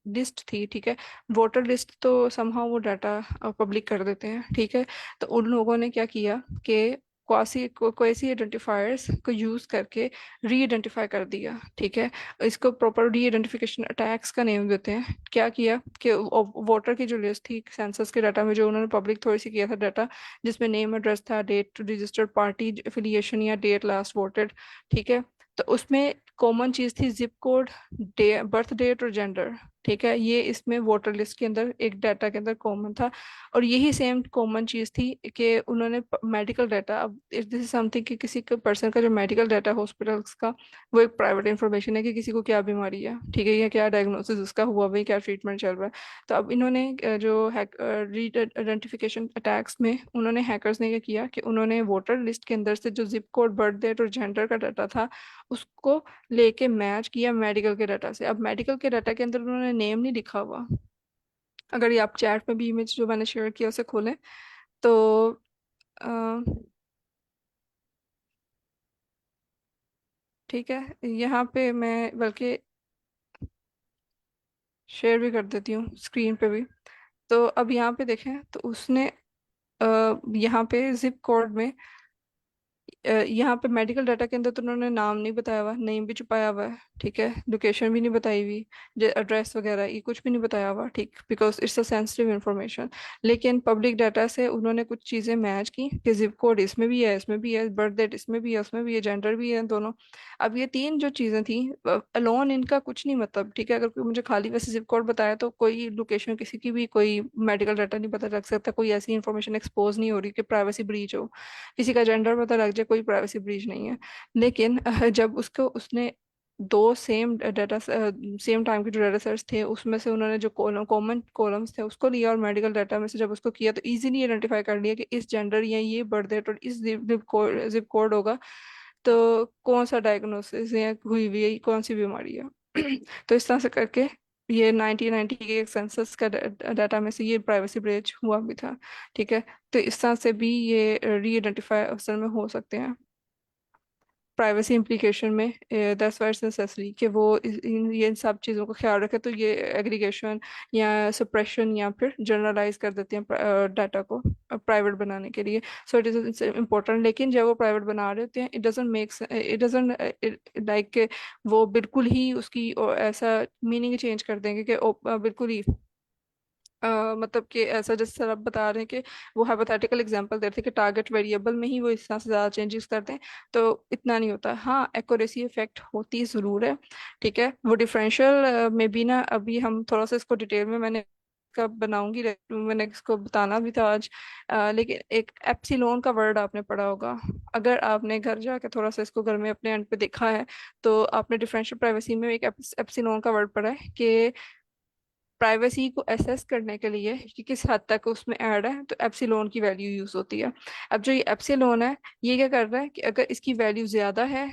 लिस्ट थी, ठीक है, वोटर लिस्ट तो समहाउ वो डाटा पब्लिक कर देते हैं, ठीक है। तो उन लोगों ने क्या किया कि क्वासी आइडेंटिफायर्स को यूज़ करके री आइडेंटिफाई कर दिया, ठीक है। इसको प्रॉपर री आइडेंटिफिकेशन अटैक्स का नेम देते हैं। क्या किया कि वोटर की जो लिस्ट थी सेंसस के डाटा में जो उन्होंने पब्लिक थोड़ी सी किया था डाटा, जिसमें नेम एड्रेस था, डेट रजिस्टर्ड पार्टी एफिलिएशन या डेट लास्ट वोटेड, ठीक है। तो उसमें कॉमन चीज थी जिप कोड, बर्थ डेट और जेंडर, ठीक है। ये इसमें वोटर लिस्ट के अंदर एक डाटा के अंदर कॉमन था। और यही सेम कॉमन चीज थी कि उन्होंने मेडिकल डाटा, अब दिस इज समथिंग कि किसी का पर्सन का जो मेडिकल डाटा हॉस्पिटल्स का, वो एक प्राइवेट इंफॉर्मेशन है कि किसी को क्या बीमारी है, ठीक है, या क्या डायग्नोसिस उसका हुआ भाई, क्या ट्रीटमेंट चल रहा है। तो अब इन्होंने जो हैक रीड आइडेंटिफिकेशन अटैक्स में उन्होंने हैकर्स ने क्या किया कि उन्होंने वोटर लिस्ट के अंदर से जो जिप कोड, बर्थ डेट और जेंडर का डाटा था उसको लेके मैच किया मेडिकल के डाटा से। अब मेडिकल के डाटा के अंदर उन्होंने नेम नहीं लिखा हुआ। अगर ये आप चैट में भी इमेज जो मैंने शेयर किया उसे खोलें तो अ, ठीक है, यहाँ पे मैं बल्कि शेयर भी कर देती हूँ स्क्रीन पे भी। तो अब यहाँ पे देखें तो उसने यहाँ पे जिप कोड में यहाँ पे मेडिकल डाटा के अंदर तो उन्होंने नाम नहीं बताया हुआ, नेम भी छुपाया हुआ है, ठीक है, लोकेशन भी नहीं बताई हुई, एड्रेस वगैरह ये कुछ भी नहीं बताया हुआ, ठीक, because it's a sensitive information. लेकिन पब्लिक डाटा से उन्होंने कुछ चीज़ें मैच की कि जिप कोड इसमें भी है, इसमें भी है, बर्थ डेट इसमें भी है, उसमें भी है, जेंडर भी है, दोनों। अब ये तीन जो चीज़ें थी अलोन इनका कुछ नहीं मतलब, ठीक है, अगर कोई मुझे खाली वैसे जिप कोड बताया तो कोई लोकेशन किसी की भी कोई मेडिकल डाटा नहीं पता लग सकता, कोई ऐसी इंफॉर्मेशन एक्सपोज नहीं हो रही कि प्राइवेसी ब्रीच हो, किसी का जेंडर पता लग जाए, कोई प्राइवेसी ब्रीच नहीं है। लेकिन जब उसको उसने दो सेम डाटा सेम टाइम के जो डाटा सेट्स थे उसमें से उन्होंने जो कॉमन कॉलम्स थे उसको लिया और मेडिकल डाटा में से जब उसको किया तो इजीली आइडेंटिफाई कर लिया कि इस जेंडर या ये बर्थ डेट और इस जिप कोड होगा तो कौन सा डायग्नोसिस या हुई हुई है, कौन सी बीमारी है। तो इस तरह से करके ये 1990 के एक सेंसस का डाटा में से ये प्राइवेसी ब्रीच हुआ भी था, ठीक है। तो इस तरह से भी ये री आइडेंटिफाई अक्सर में हो सकते हैं प्राइवेसी इम्प्लीकेशन में। दैट्स वाई इट्स नेसेसरी कि वो ये इन सब चीज़ों का ख्याल रखे, तो ये एग्रीगेशन या सप्रेशन या फिर जनरलाइज कर देते हैं डाटा को प्राइवेट बनाने के लिए। सो इट इज़ इम्पोर्टेंट, लेकिन जब वो प्राइवेट बना रहे होते हैं इट डजेंट लाइक वो बिल्कुल ही उसकी ऐसा मीनिंग चेंज कर देंगे कि बिल्कुल ही मतलब कि ऐसा जैसे सर आप बता रहे हैं कि वो हाइपोथेटिकल एग्जांपल दे रहे थे कि टारगेट वेरिएबल में ही वो इस तरह से ज़्यादा चेंजेस करते हैं, तो इतना नहीं होता। हाँ, एक्यूरेसी इफेक्ट होती ज़रूर है, ठीक है। वो डिफरेंशियल में भी ना, अभी हम थोड़ा सा इसको डिटेल में मैंने कब बनाऊंगी, मैंने इसको बताना भी था आज। लेकिन एक एप्सिलॉन का वर्ड आपने पढ़ा होगा, अगर आपने घर जाके थोड़ा सा इसको घर में अपने एंड पे देखा है तो आपने डिफरेंशियल प्राइवेसी में एक एप्सिलॉन का वर्ड पढ़ा है कि प्राइवेसी को एसेस करने के लिए कि किस हद तक उसमें ऐड है तो एप्सिलॉन की वैल्यू यूज होती है। अब जो ये एप्सिलॉन है ये क्या कर रहा है कि अगर इसकी वैल्यू ज्यादा है,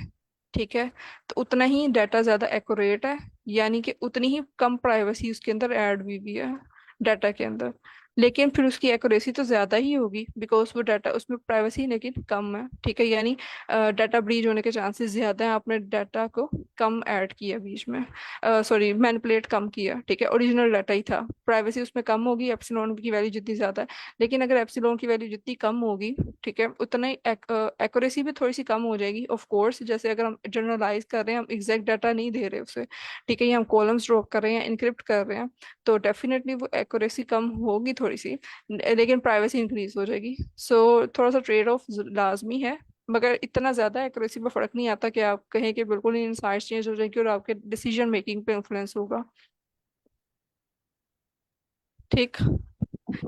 ठीक है, तो उतना ही डाटा ज्यादा एक्यूरेट है, यानी कि उतनी ही कम प्राइवेसी उसके अंदर ऐड हुई है डाटा के अंदर। लेकिन फिर उसकी एक्यूरेसी तो ज्यादा ही होगी बिकॉज वो डाटा उसमें प्राइवेसी लेकिन कम है, ठीक है, यानी डाटा ब्रीच होने के चांसेस ज्यादा है, आपने डाटा को कम ऐड किया बीच में, सॉरी मैनिपुलेट कम किया, ठीक है, ओरिजिनल डाटा ही था, प्राइवेसी उसमें कम होगी एप्सिलॉन की वैल्यू जितनी ज्यादा है। लेकिन अगर एप्सिलॉन की वैल्यू जितनी कम होगी, ठीक है, उतना ही एक्यूरेसी भी थोड़ी सी कम हो जाएगी ऑफ कोर्स, जैसे अगर हम जनरलाइज कर रहे हैं, हम एग्जैक्ट डाटा नहीं दे रहे उसे, ठीक है, ये हम कॉलम्स ड्रॉप कर रहे हैं, इनक्रिप्ट कर रहे हैं, तो डेफिनेटली वो एक्यूरेसी कम होगी थोड़ी सी, लेकिन प्राइवेसी इंक्रीज हो जाएगी। सो थोड़ा सा ट्रेड ऑफ लाजमी है, मगर इतना ज्यादा एक्यूरेसी पर फर्क नहीं आता कि आप कहें कि बिल्कुल ही इंसाइट्स चेंज हो जाएंगे और आपके डिसीजन मेकिंग पे इन्फ्लुएंस होगा। ठीक,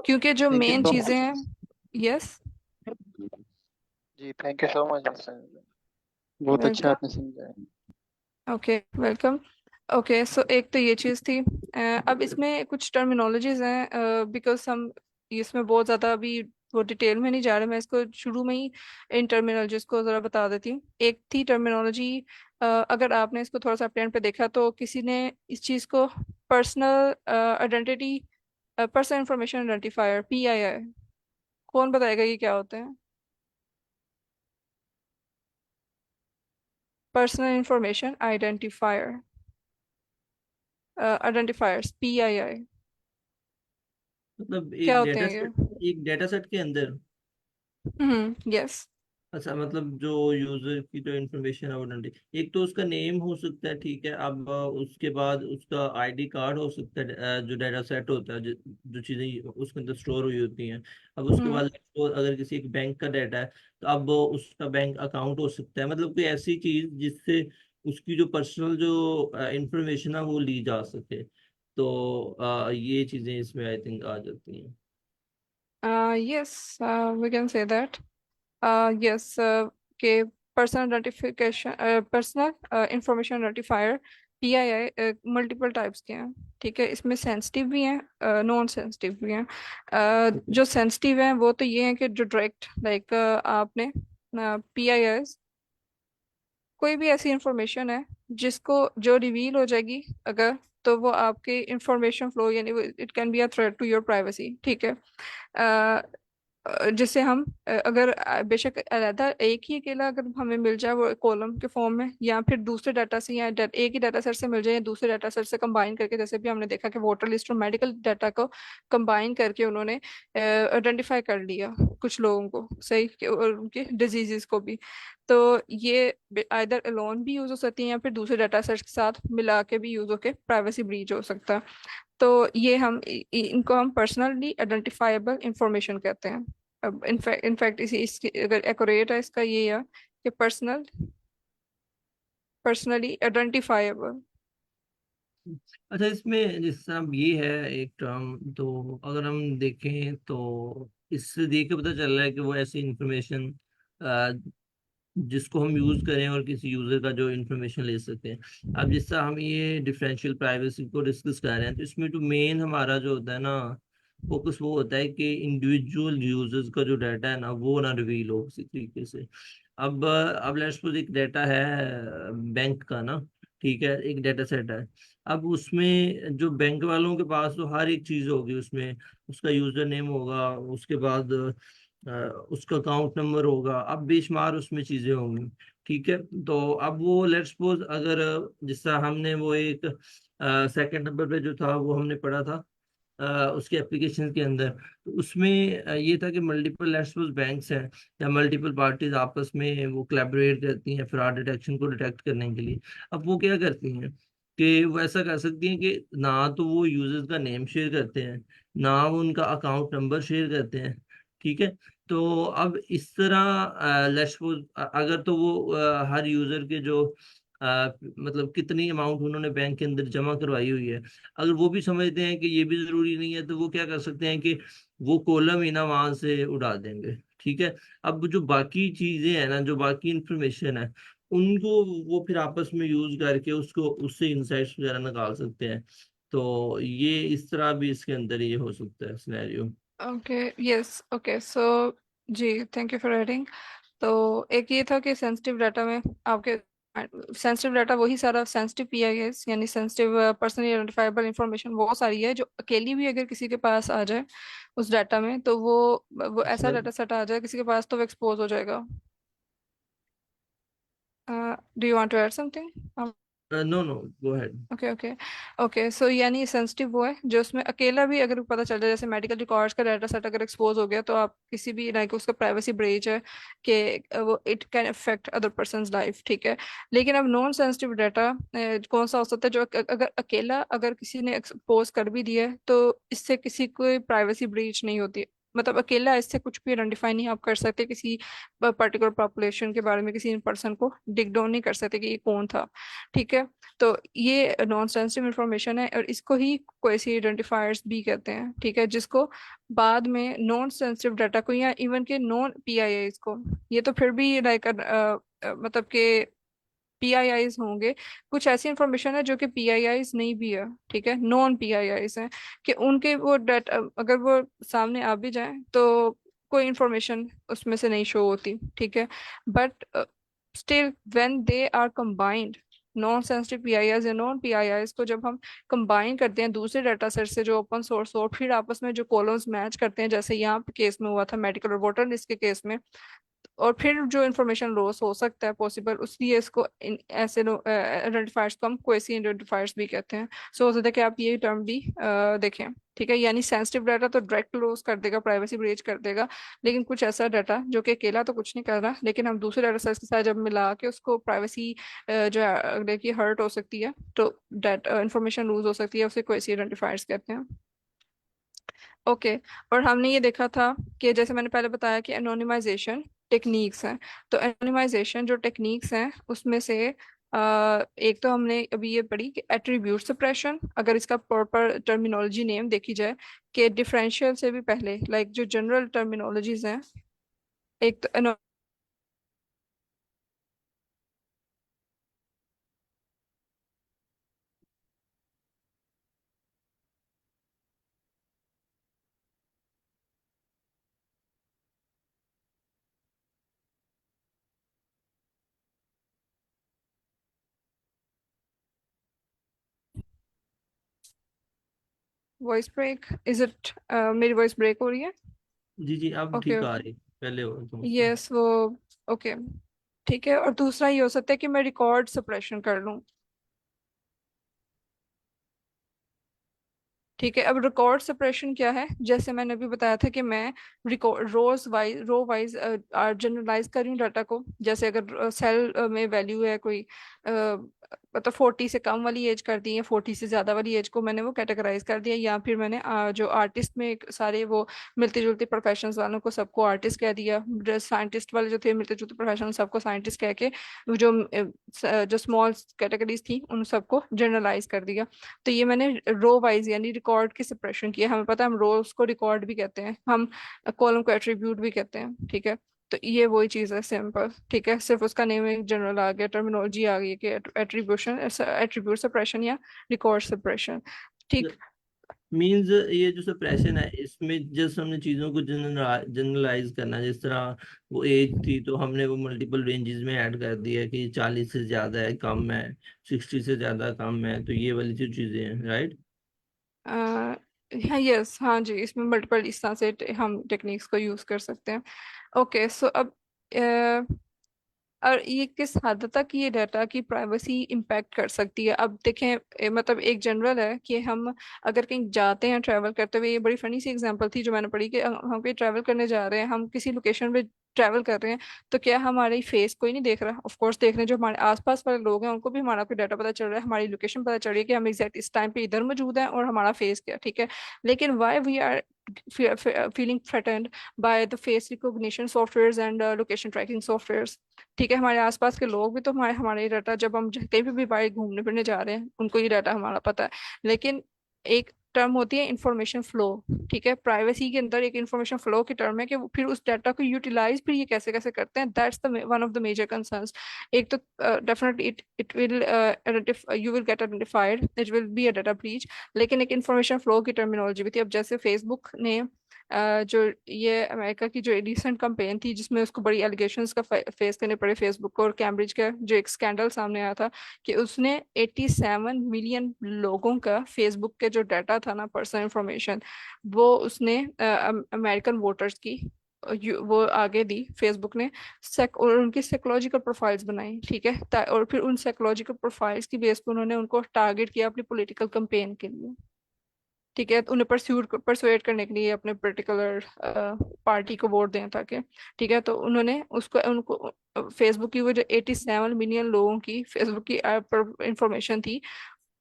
क्योंकि जो थैंक यू मेन सो चीजें मच। हैं। यस। जी thank you so much mister, बहुत अच्छा वेलकम। आपने समझाया। Okay, welcome. ओके, सो एक तो ये चीज़ थी। अब इसमें कुछ टर्मिनोलॉजीज हैं, बिकॉज हम इसमें बहुत ज़्यादा अभी वो डिटेल में नहीं जा रहे, मैं इसको शुरू में ही इन टर्मिनोलॉजीज को ज़रा बता देती हूँ। एक थी टर्मिनोलॉजी, अगर आपने इसको थोड़ा सा प्लान पे देखा तो किसी ने इस चीज़ को personal identity, personal information identifier, PII, कौन बताएगा ये क्या होता है? Personal information identifier, identifiers, PII, मतलब क्या एक होते डेटा हैं ये? सेट, एक डेटा सेट के अंदर। यस। अच्छा, मतलब जो यूजर की जो इन्फॉर्मेशन है वो डंडी, एक तो उसका नेम हो सकता है, ठीक है। अब उसके बाद उसका आईडी कार्ड हो सकता है, जो डेटा सेट होता है, जो चीजें उसके अंदर स्टोर हुई होती हैं। अब उसके हम्म। बाद अगर किसी एक बैंक का डाटा है तो अब उसका बैंक अकाउंट हो सकता है, मतलब कोई ऐसी चीज जिससे उसकी जो पर्सनल जो इंफॉर्मेशन है वो ली जा सके। तो ये चीजें इसमें आई थिंक आ जाती हैं। Yes, we can say that. Yes, के personal identification, personal information identifier, PII, multiple types के हैं। ठीक है, इसमें सेंसिटिव भी हैं, नॉन सेंसिटिव भी हैं। जो सेंसिटिव हैं वो तो ये हैं कि जो डायरेक्ट लाइक आपने PII, कोई भी ऐसी इंफॉर्मेशन है जिसको जो रिवील हो जाएगी अगर, तो वो आपके इंफॉर्मेशन फ्लो, यानी it can be a threat to your privacy. ठीक है। जिससे हम अगर बेशक अलहदा एक ही अकेला अगर हमें मिल जाए वो कॉलम के फॉर्म में, या फिर दूसरे डाटा से, या एक ही डाटा सेट से मिल जाए या दूसरे डाटा सेट से कंबाइन करके, जैसे भी हमने देखा कि वोटर लिस्ट और मेडिकल डाटा को कंबाइन करके उन्होंने आइडेंटिफाई कर लिया कुछ लोगों को सही और उनके डिजीजेस को भी। तो ये आइदर अलोन भी यूज हो सकती है या फिर दूसरे डाटा सेट के साथ मिला के भी यूज होके प्राइवेसी ब्रीच हो सकता है। तो ये हम इनको हम पर्सनली आइडेंटिफाइबल इंफॉर्मेशन कहते हैं। अब इनफैक्ट इसी इसकी अगर एक्यूरेट है इसका ये है कि पर्सनली आइडेंटिफाइबल। अच्छा, इसमें जिस तरह अब ये है एक टर्म, तो अगर हम देखें तो इससे देख के पता चल रहा है कि वो ऐसी इंफॉर्मेशन जिसको हम यूज करें और किसी यूजर का जो इंफॉर्मेशन ले सकते हैं। अब जिस तरह हम ये डिफरेंशियल प्राइवेसी को डिस्कस कर रहे हैं, तो इसमें जो मेन हमारा जो होता है ना फोकस, वो होता है कि इंडिविजुअल यूजर्स का जो डाटा है ना वो ना रिवील हो किसी तरीके से। अब लेट्स सपोज एक डाटा है बैंक का ना, ठीक है, एक डाटा सेट है। अब उसमें जो बैंक वालों के पास तो हर एक चीज होगी उसमें, उसका यूजर नेम होगा, उसके बाद उसका अकाउंट नंबर होगा, अब बेशुमार उसमें चीजें होंगी, ठीक है। तो अब वो लेट्स सपोज अगर जिस तरह हमने वो एक सेकंड नंबर पे जो था वो हमने पढ़ा था उसके एप्लीकेशन के अंदर, तो उसमें ये था कि मल्टीपल लेट्स सपोज बैंक्स हैं या मल्टीपल पार्टीज आपस में वो कोलैबोरेट करती हैं फ्रॉड डिटेक्शन को डिटेक्ट करने के लिए। अब वो क्या करती हैं कि वो ऐसा कर सकती हैं कि ना तो वो यूजर्स का नेम शेयर करते हैं, ना वो उनका अकाउंट नंबर शेयर करते हैं, ठीक है। तो अब इस तरह लेट्स सपोज अगर तो वो हर यूजर के जो मतलब कितनी अमाउंट उन्होंने बैंक के अंदर जमा करवाई हुई है, अगर वो भी समझते हैं कि ये भी जरूरी नहीं है, तो वो क्या कर सकते हैं कि वो कॉलम ही ना वहां से उड़ा देंगे, ठीक है। अब जो बाकी चीजें हैं ना, जो बाकी इंफॉर्मेशन है, उनको वो फिर आपस में यूज करके उसको उससे इंसाइट्स वगैरह निकाल सकते हैं। तो ये इस तरह भी इसके अंदर ये हो सकता है scenario. Okay. Yes. Okay, so जी, थैंक यू फॉर एडिंग। तो एक ये था कि सेंसिटिव डाटा में आपके सेंसिटिव डाटा वही सारा सेंसिटिव PII, यानी सेंसिटिव पर्सनली आइडेंटिफाइबल इंफॉर्मेशन वो सारी है जो अकेली भी अगर किसी के पास आ जाए उस डाटा में, तो वो ऐसा डाटा सेट आ जाए किसी के पास तो वो एक्सपोज हो जाएगा। Do you want to add something? No no, go ahead. Okay, okay. Okay, so यानी सेंसिटिव वो है जो उसमें अकेला भी अगर पता चल जाए, जैसे मेडिकल रिकॉर्ड्स का डाटा सेट अगर एक्सपोज हो गया, तो आप किसी भी लाइक उसका प्राइवेसी ब्रीच है कि वो it can affect other person life. ठीक है। लेकिन अब नॉन सेंसिटिव डाटा कौन सा हो सकता है जो अगर अकेला अगर किसी ने एक्सपोज कर भी दिया है तो इससे किसी को प्राइवेसी ब्रीच नहीं होती। मतलब अकेला इससे कुछ भी आइडेंटिफाई नहीं आप कर सकते, किसी पर्टिकुलर पॉपुलेशन के बारे में किसी पर्सन को डिग डाउन नहीं कर सकते कि ये कौन था। ठीक है, तो ये नॉन सेंसिटिव इंफॉर्मेशन है और इसको ही कोई आइडेंटिफायर्स भी कहते हैं। ठीक है, जिसको बाद में नॉन सेंसिटिव डाटा को या इवन के नॉन पीआईआईज को, ये तो फिर भी लाइक मतलब के पीआईआईज होंगे, कुछ ऐसी इंफॉर्मेशन है जो कि पीआईआईज नहीं भी है, ठीक है, नॉन पीआईआईज हैं, कि उनके वो डाटा अगर वो सामने आ भी जाए तो कोई इंफॉर्मेशन उसमें से नहीं शो होती। ठीक है, but still when they are combined, non sensitive PIIs या नॉन पीआईआईज को जब हम कंबाइन करते हैं दूसरे डाटा सेट से जो ओपन सोर्स हो, फिर आपस में जो कॉलम्स मैच करते हैं, जैसे यहाँ केस में हुआ था मेडिकल और वोटर लिस्ट के केस में, और फिर जो इन्फॉर्मेशन लॉस हो सकता है पॉसिबल, उसलिए इसको ऐसे आइडेंटिफायर्स को हम क्वेसी आइडेंटिफायर्स भी कहते हैं। सो हो सकता है कि आप ये टर्म भी देखें। ठीक है, यानी सेंसिटिव डाटा तो डायरेक्ट लॉस कर देगा, प्राइवेसी ब्रीच कर देगा, लेकिन कुछ ऐसा डाटा जो कि अकेला तो कुछ नहीं कर रहा, लेकिन हम दूसरे डाटा सेट्स के साथ जब मिला के उसको प्राइवेसी जो है अगले की हर्ट हो सकती है, तो डाटा इंफॉर्मेशन लूज हो सकती है, उसे क्वेसी आइडेंटिफायर्स कहते हैं। ओके, और हमने ये देखा था कि जैसे मैंने पहले बताया कि एनोनिमाइजेशन टेक्निक्स हैं। तो एनोनिमाइजेशन जो टेक्निक्स हैं उसमें से एक तो हमने अभी ये पढ़ी कि एट्रीब्यूट सप्रेशन, अगर इसका प्रॉपर टर्मिनोलॉजी नेम देखी जाए, कि डिफरेंशियल से भी पहले लाइक जो जनरल टर्मिनोलॉजीज हैं, एक तो वॉइस ब्रेक, इज इट मेरी वॉइस ब्रेक हो रही है? जी जी, अब ओके ठीक आ ओके, रही, पहले हो तो मुझसे। यस वो, ओके, ठीक है। और दूसरा ये हो सकता है कि मैं रिकॉर्ड सप्रेशन कर लूँ। ठीक है, अब रिकॉर्ड सप्रेशन क्या है, जैसे मैंने अभी बताया था कि मैं रिकॉर्ड रो वाइज जनरलाइज कर रही हूँ डाटा को। जैसे अगर सेल में वैल्यू है कोई मतलब 40 से कम वाली एज कर दी है, 40 से ज्यादा वाली एज को मैंने वो कैटेगराइज कर दिया, या फिर मैंने जो आर्टिस्ट में सारे वो मिलती जुलती प्रोफेशंस वालों को सबको आर्टिस्ट कह दिया, साइंटिस्ट वाले जो थे मिलते जुलते प्रोफेशन सबको साइंटिस्ट कह के वो जो स्मॉल कैटेगरीज थी उन सबको जनरलाइज कर दिया। तो ये मैंने रो वाइज यानी रिकॉर्ड की सप्रेशन की है। हमें पता है हम रोज को रिकॉर्ड भी कहते हैं, हम कॉलम को एट्रीब्यूट भी कहते हैं। ठीक है, तो ये वही चीज है सिंपल। ठीक है, सिर्फ उसका नेम एक जनरल आ गया, टर्मिनोलॉजी आ गई कि एट्रीब्यूशन, एट्रीब्यूट सप्रेशन या रिकॉर्ड सप्रेशन। ठीक। मींस ये जो सप्रेशन है इसमें जस्ट हमने चीजों को जनरलाइज करना है। जिस तरह वो एज थी तो हमने वो मल्टीपल रेंजेस में ऐड कर दिया कि 40 से ज्यादा है, कम है, 60 से ज्यादा कम है, तो ये वाली जो चीजें हैं, राइट। हाँ यस, हाँ जी, इसमें मल्टीपल इस तरह से हम टेक्निक्स को यूज कर सकते हैं। ओके, सो अब और ये किस हद तक ये डाटा की प्राइवेसी इम्पैक्ट कर सकती है, अब देखें मतलब एक जनरल है कि हम अगर कहीं जाते हैं ट्रैवल करते हुए, ये बड़ी फनी सी एग्जांपल थी जो मैंने पढ़ी कि हम कहीं ट्रैवल करने जा रहे हैं, हम किसी लोकेशन पे ट्रैवल कर रहे हैं, तो क्या हमारी फेस कोई नहीं देख रहा? ऑफ कोर्स देख रहे हैं, जो हमारे आसपास वाले लोग हैं उनको भी हमारा कोई डाटा पता चल रहा है, हमारी लोकेशन पता चल रही है कि हम एग्जैक्ट इस टाइम पे इधर मौजूद हैं और हमारा फेस क्या। ठीक है, लेकिन why we are feeling threatened by the face recognition softwares and location tracking softwares? ठीक है, हमारे आसपास के लोग भी तो हमारे हमारे डाटा, जब हम कहीं पे भी बाहर घूमने फिरने जा रहे हैं उनको ये डाटा हमारा पता है। लेकिन एक टर्म होती है इंफॉर्मेशन फ्लो। ठीक है, प्राइवेसी के अंदर एक इंफॉर्मेशन फ्लो की टर्म है कि वो फिर उस डाटा को यूटिलाइज फिर ये कैसे कैसे करते हैं, that's the one of the major concerns. एक तो definitely it it will you will get identified, it will be a data breach, लेकिन एक इंफॉर्मेशन फ्लो की टर्मिनोलॉजी भी थी। अब जैसे फेसबुक ने जो ये अमेरिका की जो रिसेंट कंपेन थी जिसमें उसको बड़ी एलिगेशंस का फेस करने पड़े फेसबुक को, और कैम्ब्रिज का जो एक स्कैंडल सामने आया था कि उसने 87 मिलियन लोगों का फेसबुक के जो डाटा था ना, पर्सनल इंफॉर्मेशन, वो उसने अमेरिकन वोटर्स की वो आगे दी फेसबुक ने, और उनकी साइकोलॉजिकल प्रोफाइल्स बनाई। ठीक है, और फिर उन साइकोलॉजिकल प्रोफाइल्स की बेस पर उन्होंने उनको टारगेट किया अपनी पॉलिटिकल कैंपेन के लिए। ठीक है, तो उन्हें परसुएट करने के लिए अपने पर्टिकुलर पार्टी को वोट दें ताकि। ठीक है, तो उन्होंने उसको उनको फेसबुक की वो जो 87 मिलियन लोगों की फेसबुक की इंफॉर्मेशन थी,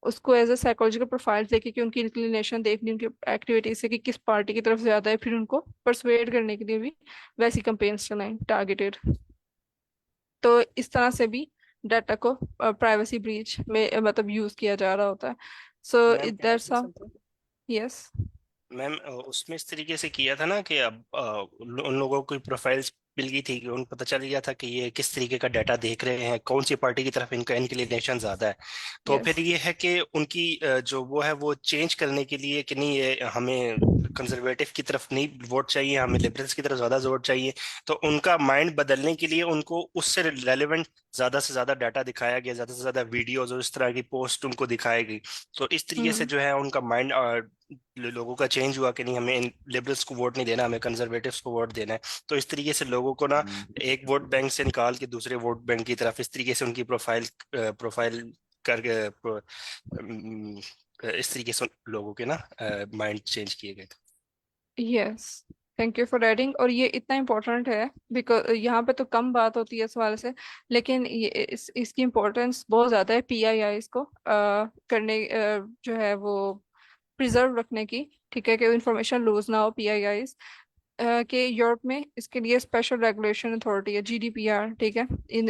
उसको एज अ साइकोलॉजिकल प्रोफाइल देखे कि उनकी इंक्लिनेशन देखनी, उनकी एक्टिविटी से कि किस पार्टी की तरफ ज्यादा है, फिर उनको परसुएड करने के लिए भी वैसी कैंपेन्स चलाएं टारगेटेड। तो इस तरह से भी डाटा को प्राइवेसी ब्रीच में मतलब यूज किया जा रहा होता है। So ma'am can I that's से हाउ। समथिंग? यस। मैम उसमें इस तरीके से किया था ना कि अब उन लोगों की प्रोफाइल्स मिल गई थी कि उनको पता चल गया था कि ये किस तरीके का डाटा देख रहे हैं, कौन सी पार्टी की तरफ इनका इंक्लिनेशन ज्यादा है। तो यस। फिर ये है कि उनकी जो वो है वो चेंज करने के लिए कि नहीं, ये हमें कंजर्वेटिव की तरफ नहीं वोट चाहिए, हमें लिबरल्स की तरफ ज्यादा वोट चाहिए। तो उनका माइंड बदलने के लिए उनको उससे रेलेवेंट ज्यादा से ज्यादा डाटा दिखाया गया, ज्यादा से ज्यादा वीडियोज और इस तरह की पोस्ट उनको दिखाई गई। तो इस तरीके से हम्म। जो है उनका माइंड लोगों का चेंज हुआ कि नहीं, हमें इन लिबरल्स को वोट नहीं देना, हमें कंजर्वेटिव्स को वोट देना है। तो इस तरीके से लोगों को ना एक वोट बैंक से निकाल के दूसरे वोट बैंक की तरफ इस तरीके से उनकी प्रोफाइल प्रोफाइल करके इस तरीके से लोगों के ना माइंड चेंज किए गए थे। Yes. Thank you for adding. और ये इतना इम्पोर्टेंट है बिकॉज यहाँ पे तो कम बात होती है इस हवाले से, लेकिन ये इसकी इम्पोर्टेंस बहुत ज़्यादा है पीआईआई को करने जो है वो प्रिजर्व रखने की। ठीक है, कि इंफॉर्मेशन लूज ना हो पीआईआई के। यूरोप में इसके लिए स्पेशल रेगुलेशन अथॉरिटी है, जीडीपीआर। ठीक है,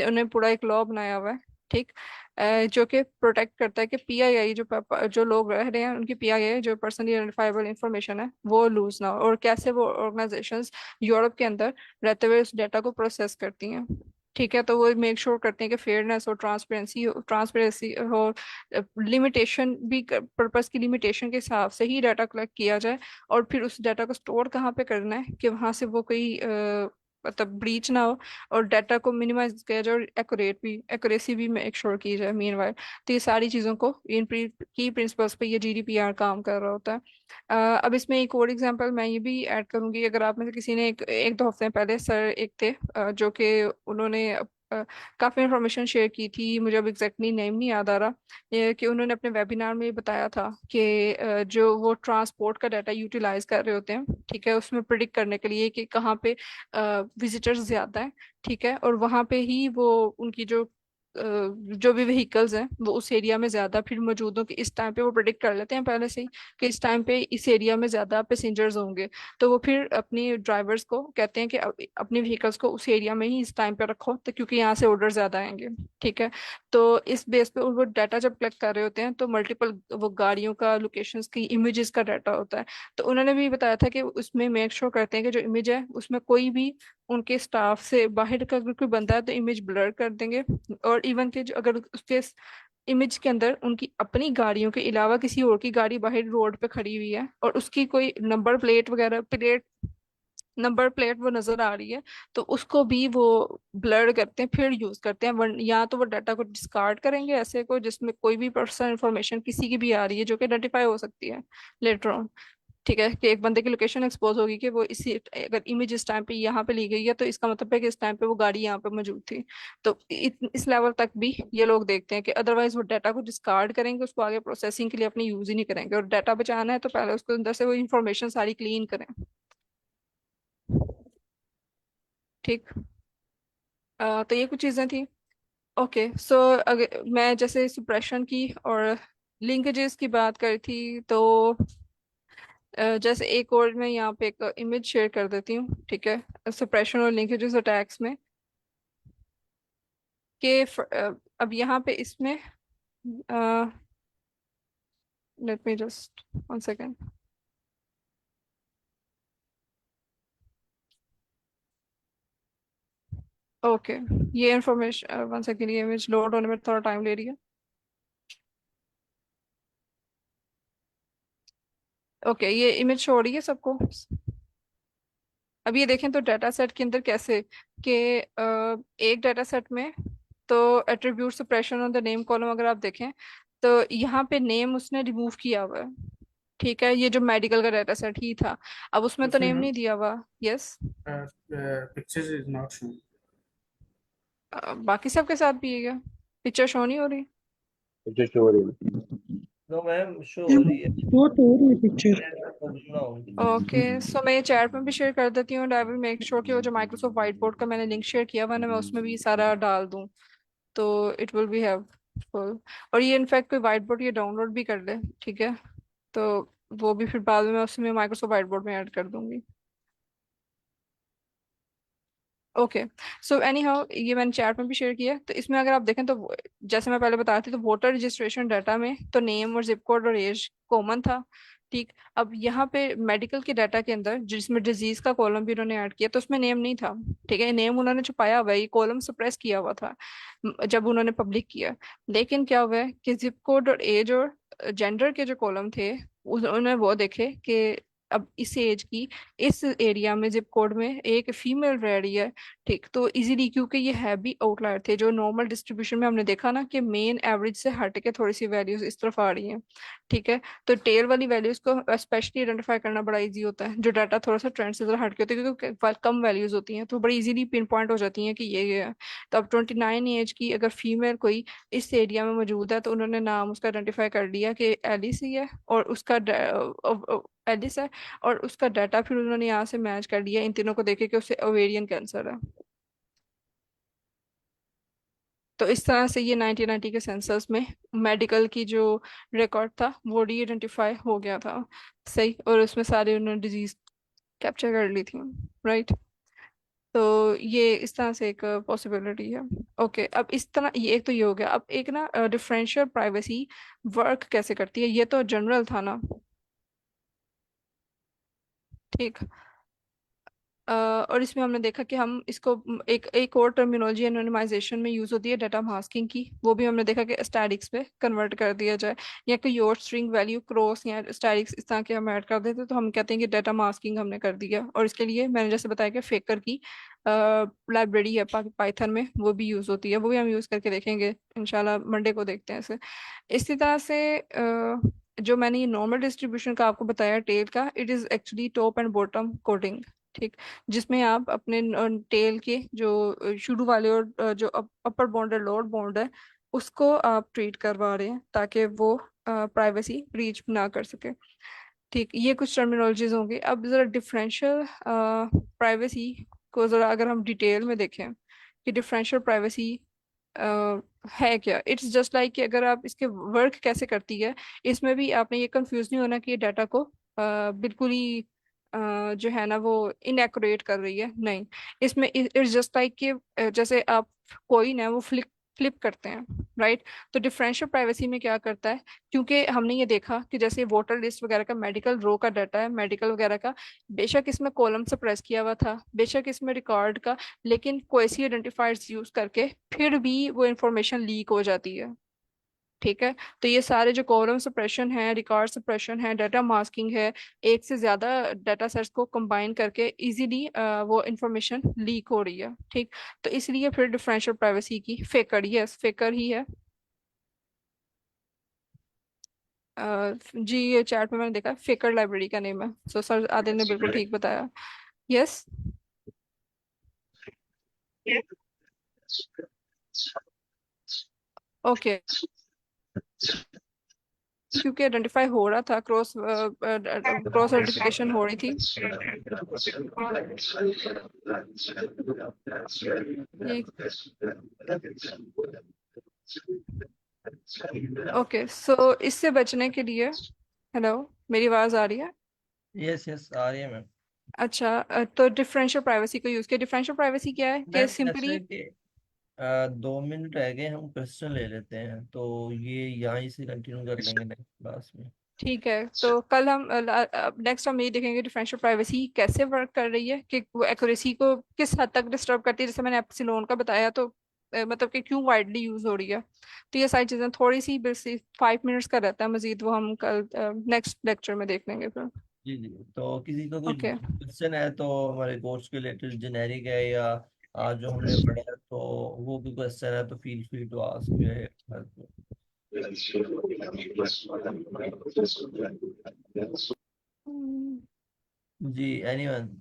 उन्हें पूरा एक लॉ बनाया हुआ है। ठीक। जो कि प्रोटेक्ट करता है कि पीआईआई जो लोग रह रहे हैं उनकी पीआईआई जो पर्सनली आइडेंटिफाइबल इंफॉर्मेशन है वो लूज ना हो, और कैसे वो ऑर्गेनाइजेशंस यूरोप के अंदर रहते हुए उस डाटा को प्रोसेस करती हैं। ठीक है, तो वो मेक श्योर करते हैं कि फेयरनेस और ट्रांसपेरेंसी हो, लिमिटेशन भी, पर्पस की लिमिटेशन के हिसाब से ही डाटा कलेक्ट किया जाए। और फिर उस डाटा को स्टोर कहाँ पे करना है कि वहां से वो कोई मतलब ब्रीच ना हो, और डाटा को मिनिमाइज किया जाए, और एक्यूरेसी भी मेक श्योर की जाए मीनवाइल। तो ये सारी चीज़ों को इन की प्रिंसिपल्स पे ये जीडीपीआर काम कर रहा होता है। अब इसमें एक और एग्जांपल मैं ये भी ऐड करूंगी। अगर आप में से किसी ने एक दो हफ्ते पहले सर एक थे जो कि उन्होंने काफ़ी इंफॉर्मेशन शेयर की थी, मुझे अब एग्जैक्टली नेम नहीं याद आ रहा, ये कि उन्होंने अपने वेबिनार में ये बताया था कि जो वो ट्रांसपोर्ट का डाटा यूटिलाइज कर रहे होते हैं, ठीक है, उसमें प्रिडिक्ट करने के लिए कि कहाँ पे विजिटर्स ज्यादा है। ठीक है, और वहाँ पे ही वो उनकी जो भी व्हीकल्स हैं वो उस एरिया में ज्यादा फिर मौजूद हो, कि इस टाइम पे वो प्रिडिक्ट कर लेते हैं पहले से ही कि इस टाइम पे इस एरिया में ज्यादा पैसेंजर्स होंगे। तो वो फिर अपनी ड्राइवर्स को कहते हैं कि अपनी व्हीकल्स को उस एरिया में ही इस टाइम पे रखो, तो क्योंकि यहाँ से ऑर्डर ज्यादा आएंगे। ठीक है, तो इस बेस पे वो डाटा जब कलेक्ट कर रहे होते हैं तो मल्टीपल वो गाड़ियों का, लोकेशंस की इमेजेस का डाटा होता है। तो उन्होंने भी बताया था कि उसमें मेक श्योर करते हैं कि जो इमेज है उसमें कोई भी उनके स्टाफ से बाहर का अगर कोई बंदा है तो इमेज ब्लर कर देंगे। और इवन के जो अगर उसके इमेज के अंदर उनकी अपनी गाड़ियों के अलावा किसी और की गाड़ी बाहर रोड पे खड़ी हुई है और उसकी कोई नंबर प्लेट वो नजर आ रही है, तो उसको भी वो ब्लर करते हैं, फिर यूज करते हैं। या तो वो डाटा को डिस्कार्ड करेंगे ऐसे को जिसमें कोई भी पर्सनल इंफॉर्मेशन किसी की भी आ रही है जो कि आइडेंटिफाई हो सकती है लेटर ऑन। ठीक है, कि एक बंदे की लोकेशन एक्सपोज होगी कि वो इसी, अगर इमेज इस टाइम पे यहाँ पे ली गई है तो इसका मतलब है कि इस टाइम पे वो गाड़ी यहाँ पे मौजूद थी। तो इस लेवल तक भी ये लोग देखते हैं कि अदरवाइज वो डाटा को डिस्कार्ड करेंगे, उसको आगे प्रोसेसिंग के लिए अपने यूज ही नहीं करेंगे। और डाटा बचाना है तो पहले उसको अंदर से वो इंफॉर्मेशन सारी क्लीन करें। ठीक। तो ये कुछ चीजें थी। ओके, सो अगर मैं जैसे सुप्रेशन की और लिंकेजेस की बात करी थी, तो जैसे एक और मैं यहाँ पे एक इमेज शेयर कर देती हूँ। ठीक है, सुप्रेशन और लिंकेजेस अटैक्स में कि अब यहाँ पे इसमें late me just one second. Okay, ये इंफॉर्मेशन वन सेकेंड, ये इमेज लोड होने में थोड़ा टाइम ले रही है। ओके, ये इमेज शो हो रही है सबको। अब ये देखें तो डाटा सेट के अंदर कैसे कि एक डाटा सेट में तो attribute suppression on the name column अगर आप देखें तो यहाँ पे नेम उसने रिमूव किया हुआ है। ठीक है, ये जो मेडिकल का डाटा सेट ही था, अब उसमें तो उसमें नेम मैम नहीं दिया हुआ। Yes. Pictures is not shown. बाकी सबके साथ भी है क्या? पिक्चर शो नहीं हो रही? पिक्चर शो हो रही है। नो मैम, शो ये हो रही है। वो तो हो रही है पिक्चर। नो। ओके, सो मैं ये चैट में भी शेयर कर देती हूँ। आई विल मेक श्योर कि वो जो माइक्रोसॉफ्ट वाइट बोर्ड का मैंने लिंक शेयर किया हुआ है ना, मैं उसमें भी सारा डाल दूँ, तो it will B have full. और ये इनफैक्ट कोई वाइट बोर्ड ये डाउनलोड भी कर ले, ठीक है, तो वो भी फिर बाद में मैं उसमें माइक्रोसॉफ्ट वाइट बोर्ड में ऐड कर दूंगी। ओके। सो एनी हाउ ये मैंने चैट में भी शेयर किया, तो इसमें अगर आप देखें तो जैसे मैं पहले बता रही थी, तो वोटर रजिस्ट्रेशन डाटा में तो नेम और जिप कोड और एज कॉमन था। ठीक। अब यहाँ पे मेडिकल के डाटा के अंदर जिसमें डिजीज का कॉलम भी उन्होंने ऐड किया, तो उसमें नेम नहीं था। ठीक है, नेम उन्होंने छुपाया हुआ है, ये कॉलम सप्रेस किया हुआ था जब उन्होंने पब्लिक किया। लेकिन क्या हुआ है कि जिप कोड और एज और जेंडर के जो कॉलम थे, उन्होंने वो देखे कि अब इस एज की इस एरिया में जिप कोड में एक फीमेल रह रही है। ठीक, तो इजीली, क्योंकि ये है भी आउटलायर थे, जो नॉर्मल डिस्ट्रीब्यूशन में हमने देखा ना कि मेन एवरेज से हट के थोड़ी सी वैल्यूज इस तरफ आ रही हैं। ठीक है, तो टेल वाली वैल्यूज को स्पेशली आइडेंटिफाई करना बड़ा इजी होता है, जो डाटा थोड़ा सा ट्रेंड से जरा हट के होते हैं, क्योंकि कम वैल्यूज होती हैं तो बड़ी इजीली पिन पॉइंट हो जाती हैं कि ये है। तो अब 29 एज की अगर फीमेल कोई इस एरिया में मौजूद है, तो उन्होंने नाम उसका आइडेंटिफाई कर लिया कि एलिस ही है, और उसका एलिस है, और उसका डाटा फिर उन्होंने यहाँ से मैच कर लिया इन तीनों को देखे कि उसे ओवेरियन कैंसर है। तो इस तरह से ये 1990 के सेंसस में मेडिकल की जो रिकॉर्ड था वो डी आइडेंटिफाई हो गया था। सही, और उसमें सारे उन्होंने डिजीज कैप्चर कर ली थी। राइट। तो ये इस तरह से एक पॉसिबिलिटी है। ओके, अब इस तरह ये एक तो ये हो गया, अब एक ना डिफरेंशियल प्राइवेसी वर्क कैसे करती है, ये तो जनरल था ना। ठीक। और इसमें हमने देखा कि हम इसको एक एक और टर्मिनोलॉजी एनोनिमाइजेशन में यूज होती है डाटा मास्किंग की, वो भी हमने देखा कि स्टैटिक्स पे कन्वर्ट कर दिया जाए, या कोई और स्ट्रिंग वैल्यू क्रॉस या स्टैटिक्स इस तरह के हम ऐड कर देते, तो हम कहते हैं कि डाटा मास्किंग हमने कर दिया। और इसके लिए मैंने जैसे बताया कि फेकर की लाइब्रेरी है पाइथन में, वो भी यूज होती है, वो भी हम यूज करके देखेंगे इंशाल्लाह, मंडे को देखते हैं इसे। इसी तरह से जो मैंने ये नॉर्मल डिस्ट्रीब्यूशन का आपको बताया टेल का, it is actually top and bottom coding. ठीक, जिसमें आप अपने टेल के जो शुरू वाले और जो अपर बाउंड है लोअर बाउंड है, उसको आप ट्रीट करवा रहे हैं ताकि वो प्राइवेसी ब्रीच ना कर सके। ठीक, ये कुछ टर्मिनोलॉजीज होंगी। अब जरा डिफरेंशियल प्राइवेसी को जरा अगर हम डिटेल में देखें कि डिफरेंशियल प्राइवेसी है क्या, इट्स जस्ट लाइक कि अगर आप इसके वर्क कैसे करती है, इसमें भी आपने ये कंफ्यूज नहीं होना कि ये डाटा को बिल्कुल ही जो है ना वो इनएक्यूरेट कर रही है, नहीं। इसमें इट्स जस्ट लाइक कि जैसे आप कोइन है वो फ्लिप फ्लिप करते हैं। राइट। तो डिफरेंशियल प्राइवेसी में क्या करता है, क्योंकि हमने ये देखा कि जैसे वोटर लिस्ट वगैरह का मेडिकल रो का डाटा है, मेडिकल वगैरह का, बेशक इसमें कॉलम से प्रेस किया हुआ था, बेशक इसमें रिकॉर्ड का, लेकिन क्वेसी आइडेंटिफायर्स यूज करके फिर भी वो इंफॉर्मेशन लीक हो जाती है। ठीक है, तो ये सारे जो कॉलम सप्रेशन है, रिकॉर्ड सप्रेशन है, डाटा मास्किंग है, एक से ज्यादा डाटा सेट्स को कंबाइन करके इजीली वो इंफॉर्मेशन लीक हो रही है। ठीक, तो इसलिए फिर डिफरेंशियल प्राइवेसी की फेकर, यस फेकर ही है। जी, ये चैट में मैंने देखा फेकर लाइब्रेरी का नेम है, सो सर आदिल ने बिल्कुल ठीक बताया। यस। ओके, क्योंकि आइडेंटिफाई हो रहा था, क्रॉस क्रॉस आइडेंटिफिकेशन हो रही थी। ये ओके, सो इससे बचने के लिए, हेलो, मेरी आवाज आ रही है? यस यस, आ रही है मैम। अच्छा, तो डिफरेंशियल प्राइवेसी को यूज किया। डिफरेंशियल प्राइवेसी क्या है कि मैम सिंपली, ऐसे कि 2 मिनट रह गए, हम क्वेश्चन ले लेते हैं, तो ये यहाँ से कंटिन्यू कर लेंगे नेक्स्ट क्लास में। ठीक है, तो कल हम नेक्स्ट हम ये देखेंगे डिफरेंशियल प्राइवेसी कैसे वर्क कर रही है, कि वो एक्यूरेसी को किस हद तक डिस्टर्ब करती है, जैसे मैंने एप्सिलॉन का बताया, तो मतलब कि क्यों वाइडली यूज हो रही है। तो ये सारी चीजें थोड़ी सी बस 5 मिनट्स का रहता है मजीद, वो हम कल नेक्स्ट लेक्चर में देख लेंगे फिर। जी जी, तो किसी का कोई ओके। क्वेश्चन है तो हमारे कोर्स के रिलेटेड जेनेरिक है, या आज जो हमने पढ़ा है तो वो भी क्वेश्चन है, तो फील फ्री टू आस्क। जी, anyone.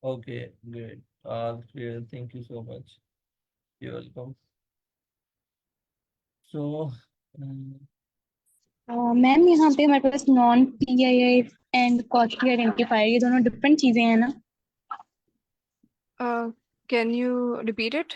Okay, great, all clear, thank you so much, you welcome. So ma'am यहाँ पे हमारे पास non PII and costly identifier, ये दोनों डिफरेंट चीजें हैं ना? Can you repeat it?